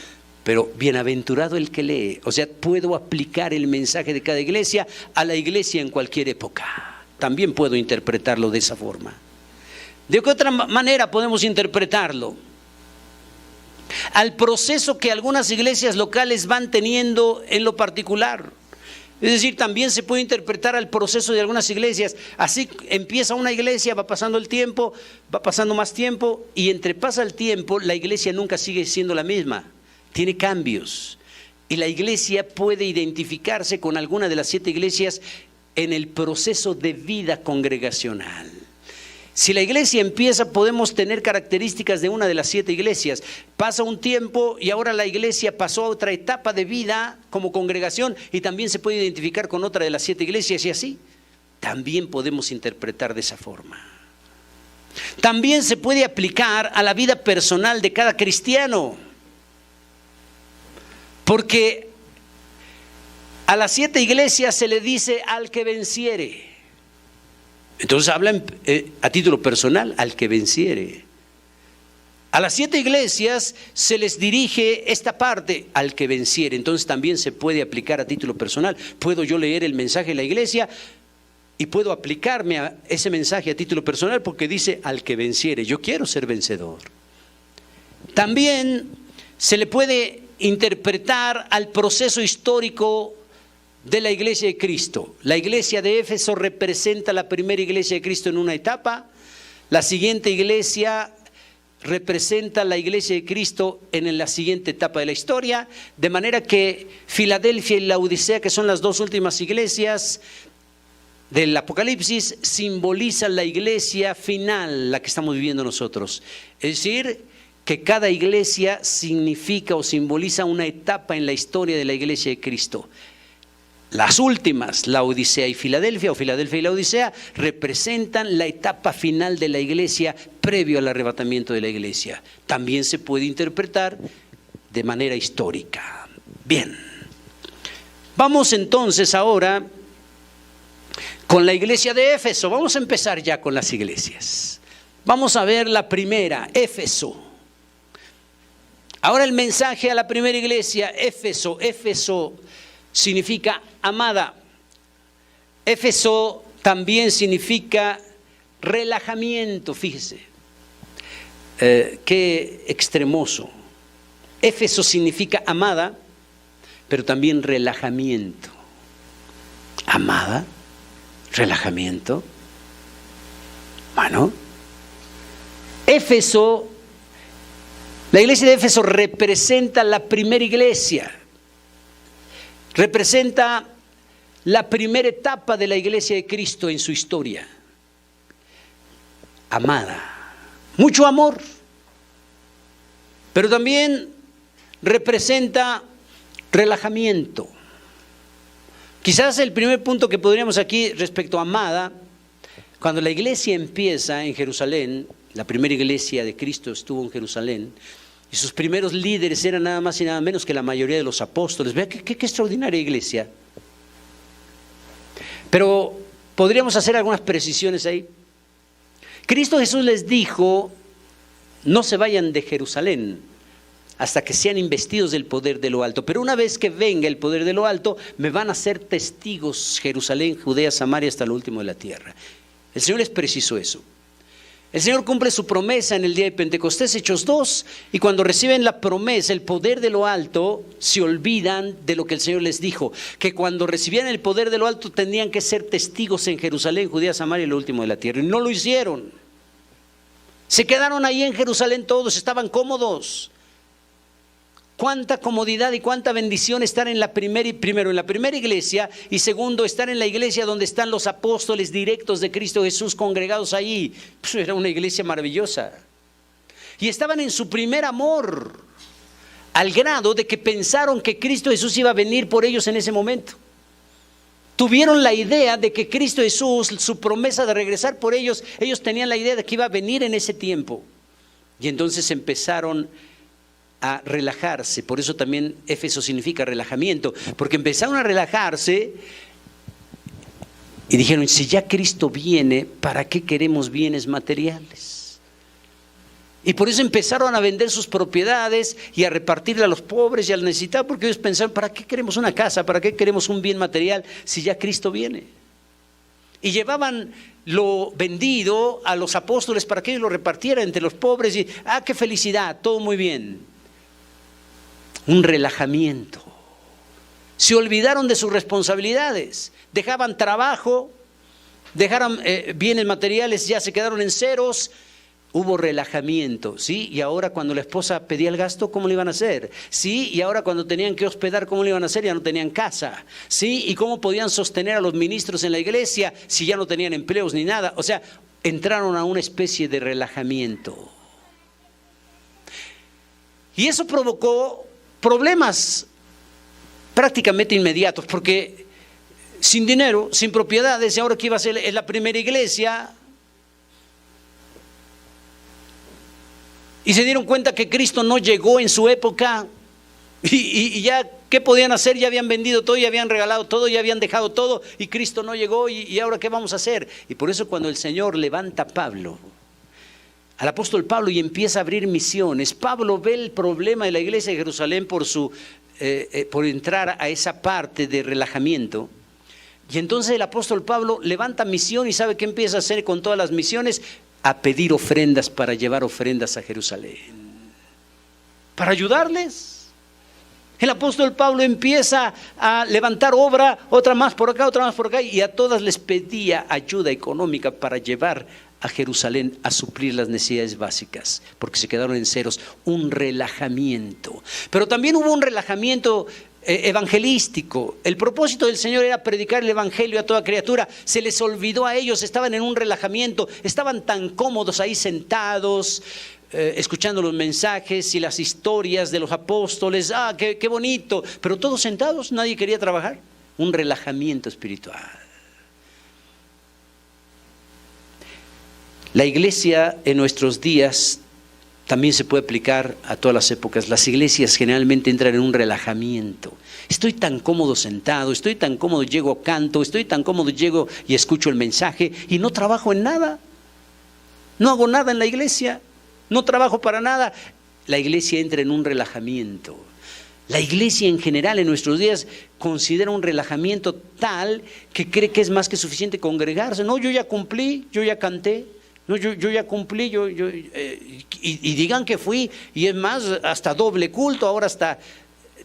Pero bienaventurado el que lee. O sea, puedo aplicar el mensaje de cada iglesia a la iglesia en cualquier época. También puedo interpretarlo de esa forma. ¿De qué otra manera podemos interpretarlo? Al proceso que algunas iglesias locales van teniendo en lo particular. Es decir, también se puede interpretar al proceso de algunas iglesias. Así empieza una iglesia, va pasando el tiempo, va pasando más tiempo, y entre pasa el tiempo, la iglesia nunca sigue siendo la misma. Tiene cambios. Y la iglesia puede identificarse con alguna de las 7 iglesias en el proceso de vida congregacional. Si la iglesia empieza, podemos tener características de una de las 7 iglesias. Pasa un tiempo y ahora la iglesia pasó a otra etapa de vida como congregación y también se puede identificar con otra de las 7 iglesias y así. También podemos interpretar de esa forma. También se puede aplicar a la vida personal de cada cristiano. Porque a las 7 iglesias se le dice al que venciere. Entonces hablan a título personal, al que venciere. A las 7 iglesias se les dirige esta parte, al que venciere. Entonces también se puede aplicar a título personal. Puedo yo leer el mensaje de la iglesia y puedo aplicarme a ese mensaje a título personal porque dice al que venciere. Yo quiero ser vencedor. También se le puede interpretar al proceso histórico de la iglesia de Cristo. La iglesia de Éfeso representa la primera iglesia de Cristo en una etapa. La siguiente iglesia representa la iglesia de Cristo en la siguiente etapa de la historia. De manera que Filadelfia y Laodicea, que son las 2 últimas iglesias del Apocalipsis, simbolizan la iglesia final, la que estamos viviendo nosotros. Es decir, que cada iglesia significa o simboliza una etapa en la historia de la iglesia de Cristo. Las últimas, Laodicea y Filadelfia, o Filadelfia y Laodicea, representan la etapa final de la iglesia previo al arrebatamiento de la iglesia. También se puede interpretar de manera histórica. Bien, vamos entonces ahora con la iglesia de Éfeso. Vamos a empezar ya con las iglesias. Vamos a ver la primera, Éfeso. Ahora el mensaje a la primera iglesia, Éfeso. Éfeso significa amada. Éfeso también significa relajamiento, fíjese. Qué extremoso. Éfeso significa amada, pero también relajamiento. Amada, relajamiento. Bueno, Éfeso, la iglesia de Éfeso representa la primera iglesia. Representa la primera etapa de la iglesia de Cristo en su historia. Amada. mucho amor, pero también representa relajamiento. Quizás el primer punto que podríamos aquí respecto a Amada, cuando la iglesia empieza en Jerusalén, la primera iglesia de Cristo estuvo en Jerusalén, y sus primeros líderes eran nada más y nada menos que la mayoría de los apóstoles. Vea qué extraordinaria iglesia. Pero podríamos hacer algunas precisiones ahí. Cristo Jesús les dijo: no se vayan de Jerusalén hasta que sean investidos del poder de lo alto. Pero una vez que venga el poder de lo alto, me van a ser testigos Jerusalén, Judea, Samaria, hasta lo último de la tierra. El Señor les precisó eso. El Señor cumple su promesa en el día de Pentecostés, Hechos 2, y cuando reciben la promesa, el poder de lo alto, se olvidan de lo que el Señor les dijo, que cuando recibían el poder de lo alto tenían que ser testigos en Jerusalén, Judea, Samaria y lo último de la tierra. Y no lo hicieron. Se quedaron ahí en Jerusalén todos, estaban cómodos. Cuánta comodidad y cuánta bendición estar primero en la primera iglesia, y segundo, estar en la iglesia donde están los apóstoles directos de Cristo Jesús congregados allí. Pues era una iglesia maravillosa. Y estaban en su primer amor, al grado de que pensaron que Cristo Jesús iba a venir por ellos en ese momento. Tuvieron la idea de que Cristo Jesús, su promesa de regresar por ellos, ellos tenían la idea de que iba a venir en ese tiempo. Y entonces empezaron a relajarse. Por eso también Éfeso significa relajamiento, porque empezaron a relajarse y dijeron: si ya Cristo viene, ¿para qué queremos bienes materiales? Y por eso empezaron a vender sus propiedades y a repartirle a los pobres y a los necesitados, porque ellos pensaron: ¿para qué queremos una casa? ¿Para qué queremos un bien material si ya Cristo viene? Y llevaban lo vendido a los apóstoles para que ellos lo repartieran entre los pobres, y qué felicidad, todo muy bien. Un relajamiento. Se olvidaron de sus responsabilidades, dejaban trabajo, dejaron bienes materiales, ya se quedaron en ceros. Hubo relajamiento, ¿sí? Y ahora cuando la esposa pedía el gasto, ¿cómo lo iban a hacer? ¿Sí? Y ahora cuando tenían que hospedar, ¿cómo lo iban a hacer? Ya no tenían casa, ¿sí? ¿Y cómo podían sostener a los ministros en la iglesia si ya no tenían empleos ni nada? O sea, entraron a una especie de relajamiento. Y eso provocó problemas prácticamente inmediatos, porque sin dinero, sin propiedades, y ahora que iba a ser la primera iglesia, y se dieron cuenta que Cristo no llegó en su época, y ya, ¿qué podían hacer? Ya habían vendido todo, ya habían regalado todo, ya habían dejado todo, y Cristo no llegó, y ahora ¿qué vamos a hacer? Y por eso cuando el Señor levanta a Pablo, al apóstol Pablo, y empieza a abrir misiones, Pablo ve el problema de la iglesia de Jerusalén por entrar a esa parte de relajamiento. Y entonces el apóstol Pablo levanta misión, y ¿sabe qué empieza a hacer con todas las misiones? A pedir ofrendas, para llevar ofrendas a Jerusalén, para ayudarles. El apóstol Pablo empieza a levantar obra, otra más por acá, y a todas les pedía ayuda económica para llevar a Jerusalén a suplir las necesidades básicas, porque se quedaron en ceros. Un relajamiento. Pero también hubo un relajamiento evangelístico. El propósito del Señor era predicar el evangelio a toda criatura. Se les olvidó a ellos, estaban en un relajamiento, estaban tan cómodos ahí sentados, escuchando los mensajes y las historias de los apóstoles. Qué bonito, pero todos sentados, nadie quería trabajar. Un relajamiento espiritual. La iglesia en nuestros días también se puede aplicar a todas las épocas. Las iglesias generalmente entran en un relajamiento. Estoy tan cómodo sentado, estoy tan cómodo, llego, canto, estoy tan cómodo, llego y escucho el mensaje y no trabajo en nada. No hago nada en la iglesia, no trabajo para nada. La iglesia entra en un relajamiento. La iglesia en general en nuestros días considera un relajamiento tal que cree que es más que suficiente congregarse. No, yo ya cumplí, yo ya canté. No, yo ya cumplí, y digan que fui, y es más, hasta doble culto, ahora hasta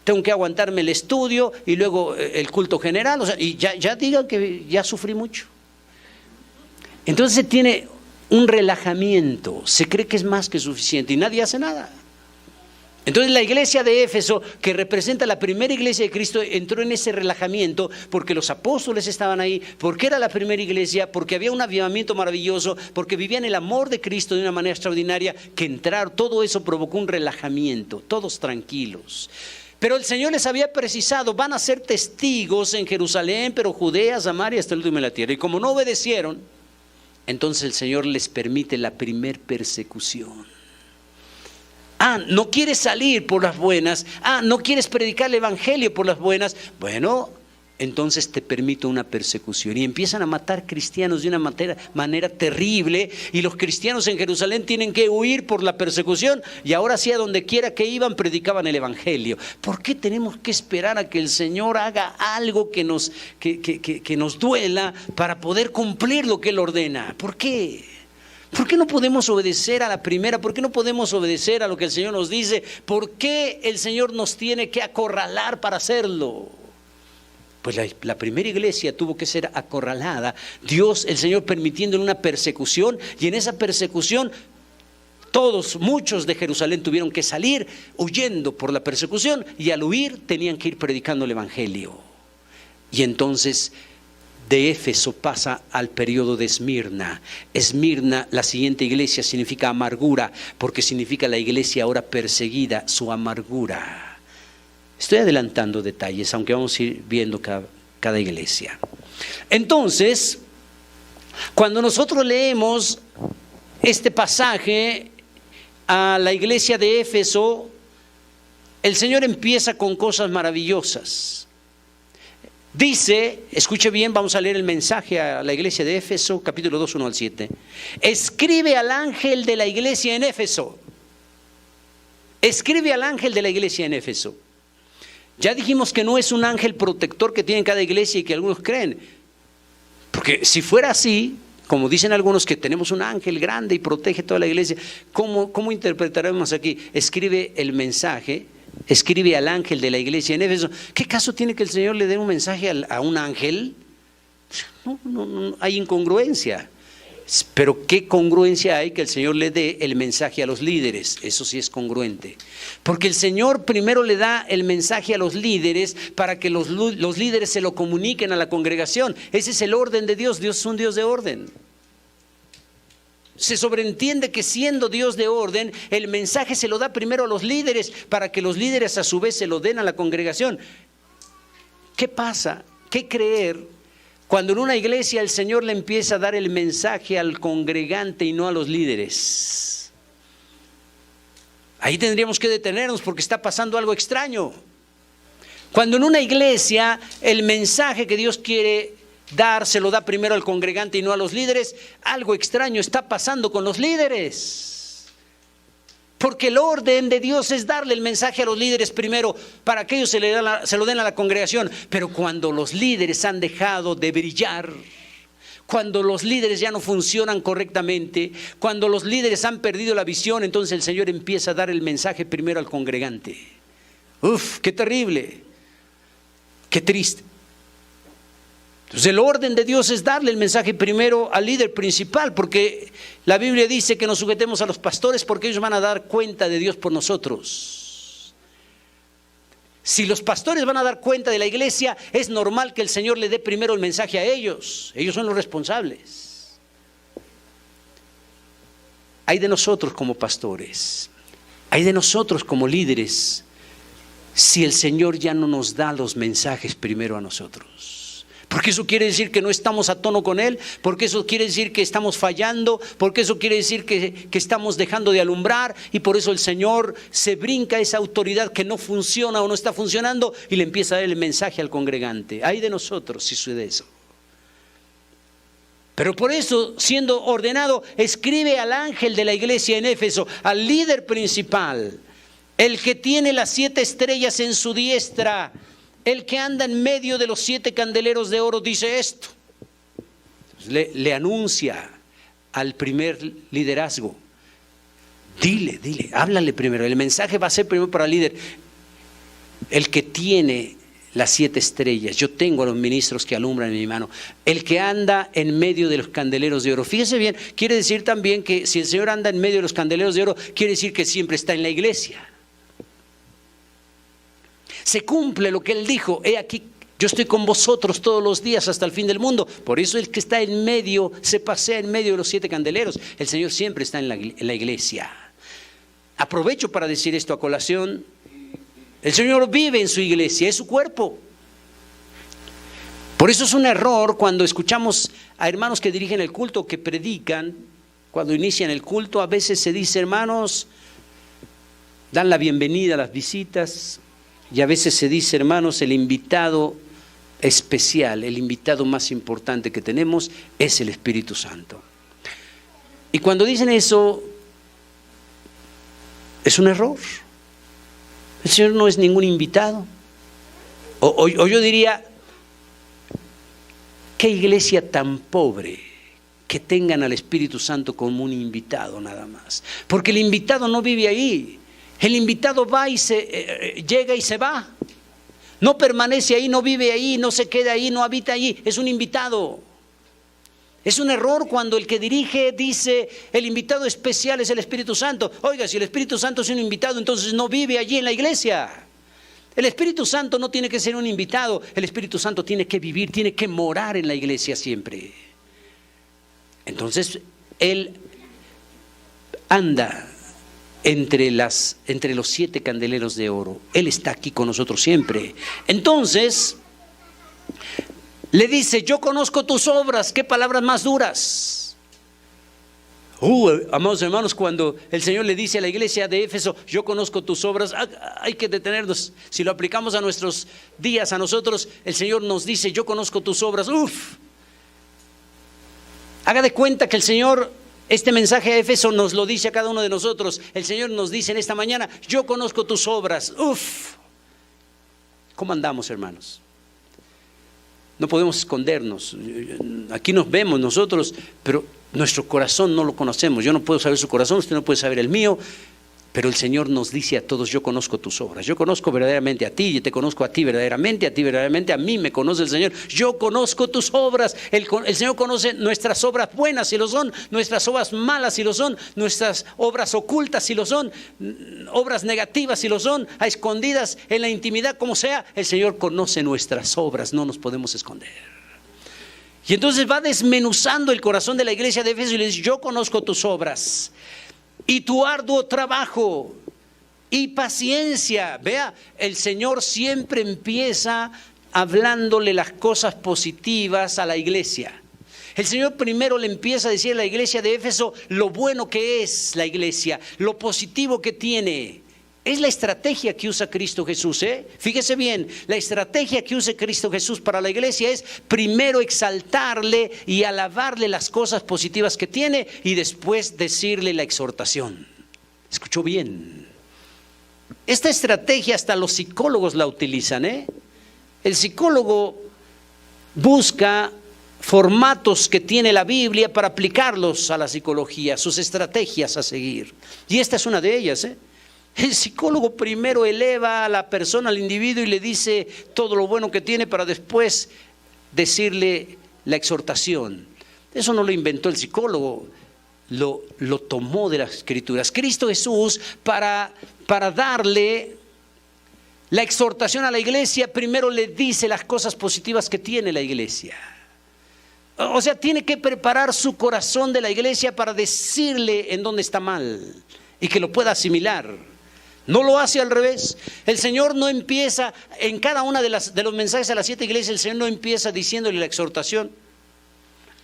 tengo que aguantarme el estudio y luego el culto general, o sea, y ya digan que ya sufrí mucho. Entonces se tiene un relajamiento, se cree que es más que suficiente y nadie hace nada. Entonces la iglesia de Éfeso, que representa la primera iglesia de Cristo, entró en ese relajamiento porque los apóstoles estaban ahí, porque era la primera iglesia, porque había un avivamiento maravilloso, porque vivían el amor de Cristo de una manera extraordinaria, que entrar, todo eso provocó un relajamiento, todos tranquilos. Pero el Señor les había precisado, van a ser testigos en Jerusalén, pero Judea, Samaria, hasta el último de la tierra. Y como no obedecieron, entonces el Señor les permite la primer persecución. No quieres salir por las buenas. No quieres predicar el evangelio por las buenas. Bueno, entonces te permito una persecución. Y empiezan a matar cristianos de una manera terrible. Y los cristianos en Jerusalén tienen que huir por la persecución. Y ahora sí, a donde quiera que iban, predicaban el evangelio. ¿Por qué tenemos que esperar a que el Señor haga algo que nos duela para poder cumplir lo que Él ordena? ¿Por qué? ¿Por qué no podemos obedecer a la primera? ¿Por qué no podemos obedecer a lo que el Señor nos dice? ¿Por qué el Señor nos tiene que acorralar para hacerlo? Pues la primera iglesia tuvo que ser acorralada. Dios, el Señor, permitiéndole una persecución, y en esa persecución muchos de Jerusalén tuvieron que salir huyendo por la persecución, y al huir tenían que ir predicando el evangelio. Y entonces de Éfeso pasa al periodo de Esmirna. Esmirna, la siguiente iglesia, significa amargura, porque significa la iglesia ahora perseguida, su amargura. Estoy adelantando detalles, aunque vamos a ir viendo cada iglesia. Entonces, cuando nosotros leemos este pasaje a la iglesia de Éfeso, el Señor empieza con cosas maravillosas. Dice, escuche bien, vamos a leer el mensaje a la iglesia de Éfeso, capítulo 2, 1 al 7. Escribe al ángel de la iglesia en Éfeso. Escribe al ángel de la iglesia en Éfeso. Ya dijimos que no es un ángel protector que tiene cada iglesia y que algunos creen. Porque si fuera así, como dicen algunos que tenemos un ángel grande y protege toda la iglesia, ¿cómo interpretaremos aquí? Escribe el mensaje. Escribe al ángel de la iglesia en Éfeso. ¿Qué caso tiene que el Señor le dé un mensaje a un ángel? No hay incongruencia. Pero ¿qué congruencia hay que el Señor le dé el mensaje a los líderes? Eso sí es congruente. Porque el Señor primero le da el mensaje a los líderes para que los líderes se lo comuniquen a la congregación. Ese es el orden de Dios. Dios es un Dios de orden. Se sobreentiende que siendo Dios de orden, el mensaje se lo da primero a los líderes para que los líderes a su vez se lo den a la congregación. ¿Qué pasa? ¿Qué creer cuando en una iglesia el Señor le empieza a dar el mensaje al congregante y no a los líderes? Ahí tendríamos que detenernos porque está pasando algo extraño. Cuando en una iglesia el mensaje que Dios quiere dar, se lo da primero al congregante y no a los líderes, algo extraño está pasando con los líderes. Porque el orden de Dios es darle el mensaje a los líderes primero para que ellos se lo den a la congregación. Pero cuando los líderes han dejado de brillar, cuando los líderes ya no funcionan correctamente, cuando los líderes han perdido la visión, entonces el Señor empieza a dar el mensaje primero al congregante. ¡Qué terrible! ¡Qué triste! Entonces el orden de Dios es darle el mensaje primero al líder principal, porque la Biblia dice que nos sujetemos a los pastores porque ellos van a dar cuenta de Dios por nosotros. Si los pastores van a dar cuenta de la iglesia, es normal que el Señor le dé primero el mensaje a ellos. Ellos son los responsables. Hay de nosotros como pastores, hay de nosotros como líderes, si el Señor ya no nos da los mensajes primero a nosotros. Porque eso quiere decir que no estamos a tono con Él, porque eso quiere decir que estamos fallando, porque eso quiere decir que estamos dejando de alumbrar, y por eso el Señor se brinca esa autoridad que no funciona o no está funcionando y le empieza a dar el mensaje al congregante. Ay de nosotros si sucede eso. Pero por eso, siendo ordenado, escribe al ángel de la iglesia en Éfeso, al líder principal, el que tiene las 7 estrellas en su diestra, el que anda en medio de los 7 candeleros de oro, dice esto. Le anuncia al primer liderazgo. Dile, háblale primero. El mensaje va a ser primero para el líder. El que tiene las 7 estrellas. Yo tengo a los ministros que alumbran en mi mano. El que anda en medio de los candeleros de oro. Fíjese bien, quiere decir también que si el Señor anda en medio de los candeleros de oro, quiere decir que siempre está en la iglesia. Se cumple lo que Él dijo. He aquí, yo estoy con vosotros todos los días hasta el fin del mundo. Por eso el que está en medio, se pasea en medio de los 7 candeleros. El Señor siempre está en la iglesia. Aprovecho para decir esto a colación. El Señor vive en su iglesia, es su cuerpo. Por eso es un error cuando escuchamos a hermanos que dirigen el culto, que predican, cuando inician el culto, a veces se dice, hermanos, dan la bienvenida a las visitas, y a veces se dice, hermanos, el invitado especial, el invitado más importante que tenemos es el Espíritu Santo. Y cuando dicen eso, es un error. El Señor no es ningún invitado. O yo diría, qué iglesia tan pobre que tengan al Espíritu Santo como un invitado nada más. Porque el invitado no vive ahí. El invitado va y llega y se va. No permanece ahí, no vive ahí, no se queda ahí, no habita ahí. Es un invitado. Es un error cuando el que dirige dice el invitado especial es el Espíritu Santo. Oiga, si el Espíritu Santo es un invitado, entonces no vive allí en la iglesia. El Espíritu Santo no tiene que ser un invitado. El Espíritu Santo tiene que vivir, tiene que morar en la iglesia siempre. Entonces, Él anda entre los 7 candeleros de oro. Él está aquí con nosotros siempre. Entonces, le dice, yo conozco tus obras. Qué palabras más duras. Amados hermanos, cuando el Señor le dice a la iglesia de Éfeso, yo conozco tus obras, hay que detenernos. Si lo aplicamos a nuestros días, a nosotros, el Señor nos dice, yo conozco tus obras. Haga de cuenta que el Señor, este mensaje a Éfeso nos lo dice a cada uno de nosotros. El Señor nos dice en esta mañana, yo conozco tus obras. ¿Cómo andamos, hermanos? No podemos escondernos. Aquí nos vemos nosotros, pero nuestro corazón no lo conocemos. Yo no puedo saber su corazón, usted no puede saber el mío, pero el Señor nos dice a todos, yo conozco tus obras. Yo conozco verdaderamente a ti, yo te conozco a ti verdaderamente, a mí me conoce el Señor. Yo conozco tus obras. El Señor conoce nuestras obras buenas si lo son, nuestras obras malas si lo son, nuestras obras ocultas si lo son, obras negativas si lo son, a escondidas en la intimidad como sea. El Señor conoce nuestras obras, no nos podemos esconder. Y entonces va desmenuzando el corazón de la iglesia de Éfeso y le dice, yo conozco tus obras y tu arduo trabajo y paciencia. Vea, el Señor siempre empieza hablándole las cosas positivas a la iglesia. El Señor primero le empieza a decir a la iglesia de Éfeso lo bueno que es la iglesia, lo positivo que tiene. Es la estrategia que usa Cristo Jesús, Fíjese bien, la estrategia que usa Cristo Jesús para la iglesia es primero exaltarle y alabarle las cosas positivas que tiene y después decirle la exhortación. ¿Escuchó bien? Esta estrategia hasta los psicólogos la utilizan, El psicólogo busca formatos que tiene la Biblia para aplicarlos a la psicología, sus estrategias a seguir. Y esta es una de ellas, El psicólogo primero eleva a la persona, al individuo, y le dice todo lo bueno que tiene para después decirle la exhortación. Eso no lo inventó el psicólogo, lo tomó de las Escrituras. Cristo Jesús, para darle la exhortación a la iglesia, primero le dice las cosas positivas que tiene la iglesia. O sea, tiene que preparar su corazón de la iglesia para decirle en dónde está mal y que lo pueda asimilar. No lo hace al revés. El Señor no empieza, en cada una de los mensajes a las 7 iglesias, el Señor no empieza diciéndole la exhortación.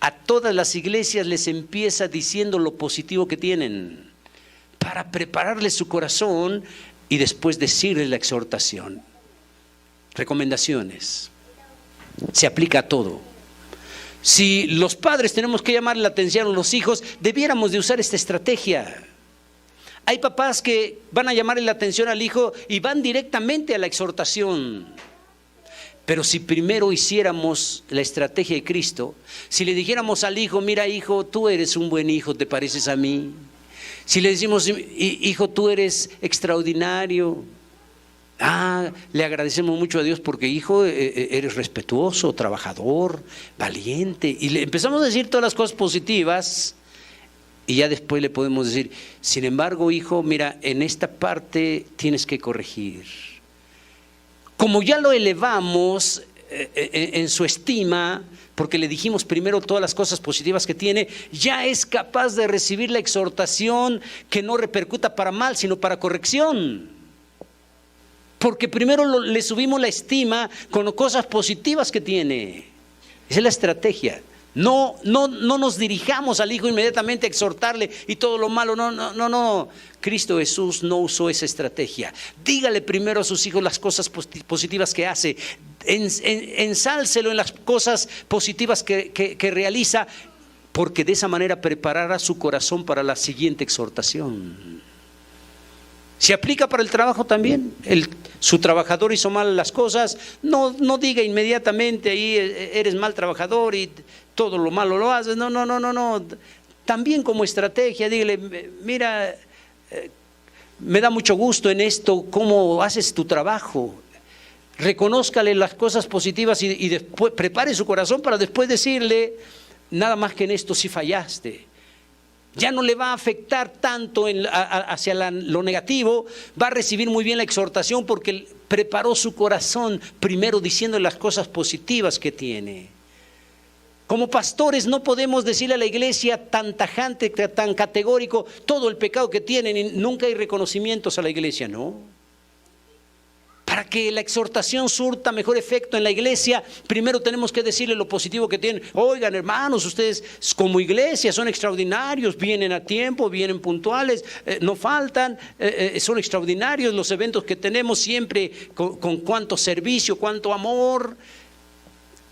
A todas las iglesias les empieza diciendo lo positivo que tienen, para prepararles su corazón y después decirles la exhortación. Recomendaciones. Se aplica a todo. Si los padres tenemos que llamarle la atención a los hijos, debiéramos de usar esta estrategia. Hay papás que van a llamarle la atención al hijo y van directamente a la exhortación. Pero si primero hiciéramos la estrategia de Cristo, si le dijéramos al hijo, mira hijo, tú eres un buen hijo, te pareces a mí. Si le decimos, hijo, tú eres extraordinario. Le agradecemos mucho a Dios porque hijo, eres respetuoso, trabajador, valiente. Y le empezamos a decir todas las cosas positivas. Y ya después le podemos decir, sin embargo, hijo, mira, en esta parte tienes que corregir. como ya lo elevamos en su estima, porque le dijimos primero todas las cosas positivas que tiene, ya es capaz de recibir la exhortación que no repercuta para mal, sino para corrección. Porque primero le subimos la estima con cosas positivas que tiene. Esa es la estrategia. No nos dirijamos al Hijo inmediatamente a exhortarle y todo lo malo. No. Cristo Jesús no usó esa estrategia. Dígale primero a sus hijos las cosas positivas que hace. Ensálcelo en las cosas positivas que realiza, porque de esa manera preparará su corazón para la siguiente exhortación. Se aplica para el trabajo también. Su trabajador hizo mal las cosas, no diga inmediatamente ahí eres mal trabajador y todo lo malo lo haces. No. También como estrategia, dígale, mira, me da mucho gusto en esto, cómo haces tu trabajo. Reconózcale las cosas positivas y después prepare su corazón para después decirle, nada más que en esto sí fallaste. Ya no le va a afectar tanto hacia lo negativo, va a recibir muy bien la exhortación porque preparó su corazón primero diciendo las cosas positivas que tiene. Como pastores no podemos decirle a la iglesia tan tajante, tan categórico, todo el pecado que tienen y nunca hay reconocimientos a la iglesia, no. Para que la exhortación surta mejor efecto en la iglesia, primero tenemos que decirle lo positivo que tienen. Oigan, hermanos, ustedes como iglesia son extraordinarios, vienen a tiempo, vienen puntuales, no faltan, son extraordinarios los eventos que tenemos siempre con cuánto servicio, cuánto amor.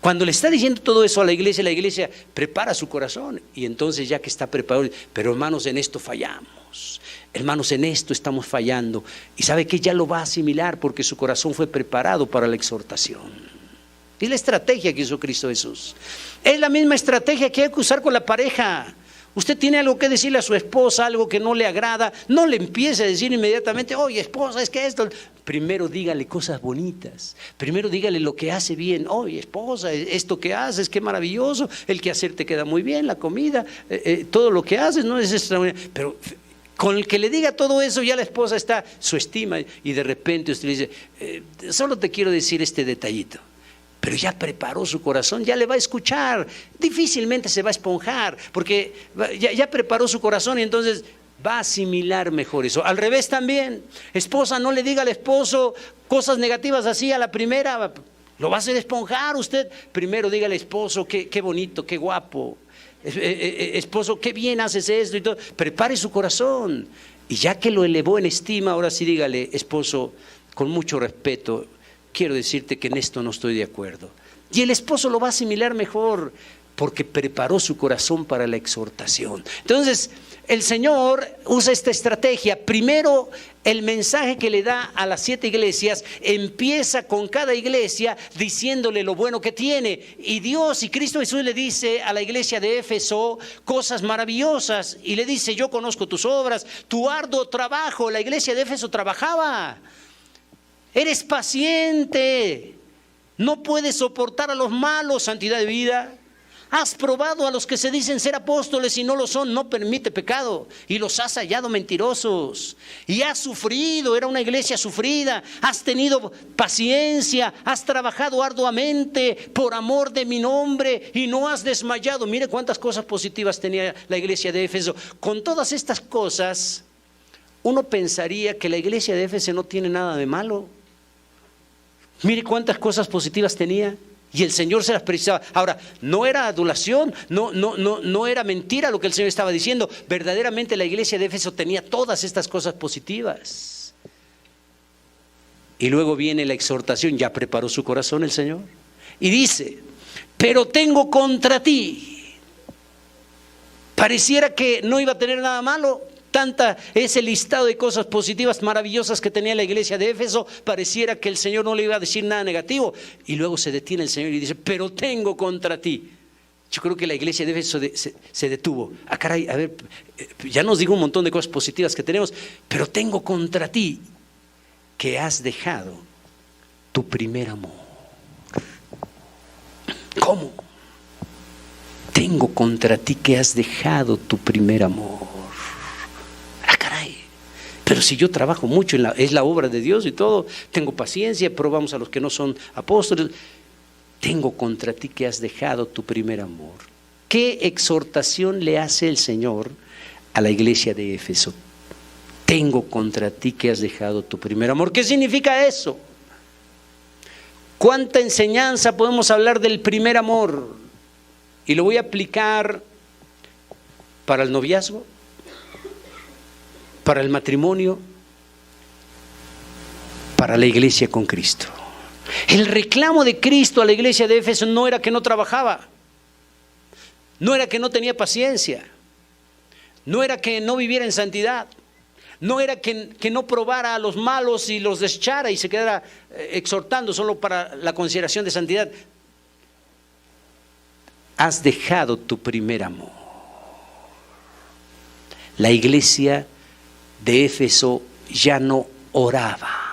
Cuando le está diciendo todo eso a la iglesia prepara su corazón y entonces ya que está preparado, pero hermanos, en esto fallamos. Hermanos, en esto estamos fallando. Y sabe que ya lo va a asimilar porque su corazón fue preparado para la exhortación. Es la estrategia que hizo Cristo Jesús. Es la misma estrategia que hay que usar con la pareja. Usted tiene algo que decirle a su esposa, algo que no le agrada, no le empiece a decir inmediatamente, oye esposa, es que esto. Primero dígale cosas bonitas, primero dígale lo que hace bien. Oye esposa, esto que haces, qué maravilloso, el quehacer te queda muy bien, la comida, todo lo que haces no es extraordinario. Pero con el que le diga todo eso ya la esposa está, su estima, y de repente usted le dice, solo te quiero decir este detallito. Pero ya preparó su corazón, ya le va a escuchar, difícilmente se va a esponjar, porque ya preparó su corazón y entonces va a asimilar mejor eso. Al revés también, esposa, no le diga al esposo cosas negativas así a la primera, lo va a hacer esponjar usted. Primero dígale, esposo, qué bonito, qué guapo, esposo, qué bien haces esto y todo. Prepare su corazón y ya que lo elevó en estima, ahora sí dígale, esposo, con mucho respeto, quiero decirte que en esto no estoy de acuerdo. Y el esposo lo va a asimilar mejor porque preparó su corazón para la exhortación. Entonces, el Señor usa esta estrategia. Primero, el mensaje que le da a las 7 iglesias empieza con cada iglesia diciéndole lo bueno que tiene. Y Dios y Cristo Jesús le dice a la iglesia de Éfeso cosas maravillosas. Y le dice, yo conozco tus obras, tu arduo trabajo. La iglesia de Éfeso trabajaba. Eres paciente, no puedes soportar a los malos, santidad de vida. Has probado a los que se dicen ser apóstoles y no lo son, no permite pecado, y los has hallado mentirosos. Y has sufrido, era una iglesia sufrida, has tenido paciencia, has trabajado arduamente por amor de mi nombre y no has desmayado. Mire cuántas cosas positivas tenía la iglesia de Éfeso. Con todas estas cosas, uno pensaría que la iglesia de Éfeso no tiene nada de malo. Mire cuántas cosas positivas tenía y el Señor se las precisaba. Ahora, no era adulación, no era mentira lo que el Señor estaba diciendo. Verdaderamente la iglesia de Éfeso tenía todas estas cosas positivas. Y luego viene la exhortación, ya preparó su corazón el Señor. Y dice, pero tengo contra ti. Pareciera que no iba a tener nada malo. Tanta ese listado de cosas positivas maravillosas que tenía la iglesia de Éfeso, pareciera que el Señor no le iba a decir nada negativo. Y luego se detiene el Señor y dice, pero tengo contra ti. Yo creo que la iglesia de Éfeso se detuvo. Ah, caray, a ver, ya nos dijo un montón de cosas positivas que tenemos, pero tengo contra ti que has dejado tu primer amor. ¿Cómo? Tengo contra ti que has dejado tu primer amor. Pero si yo trabajo mucho, es la obra de Dios y todo, tengo paciencia, probamos a los que no son apóstoles. Tengo contra ti que has dejado tu primer amor. ¿Qué exhortación le hace el Señor a la iglesia de Éfeso? Tengo contra ti que has dejado tu primer amor. ¿Qué significa eso? ¿Cuánta enseñanza podemos hablar del primer amor? Y lo voy a aplicar para el noviazgo, para el matrimonio, para la iglesia con Cristo. El reclamo de Cristo a la iglesia de Éfeso no era que no trabajaba, no era que no tenía paciencia, no era que no viviera en santidad, no era que no probara a los malos y los desechara y se quedara exhortando solo para la consideración de santidad. Has dejado tu primer amor. La iglesia de Éfeso ya no oraba.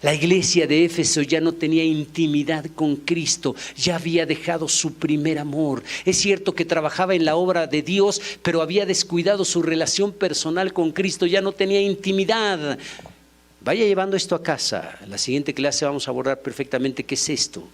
La iglesia de Éfeso ya no tenía intimidad con Cristo, ya había dejado su primer amor. Es cierto que trabajaba en la obra de Dios, pero había descuidado su relación personal con Cristo, ya no tenía intimidad. Vaya llevando esto a casa. La siguiente clase vamos a abordar perfectamente qué es esto.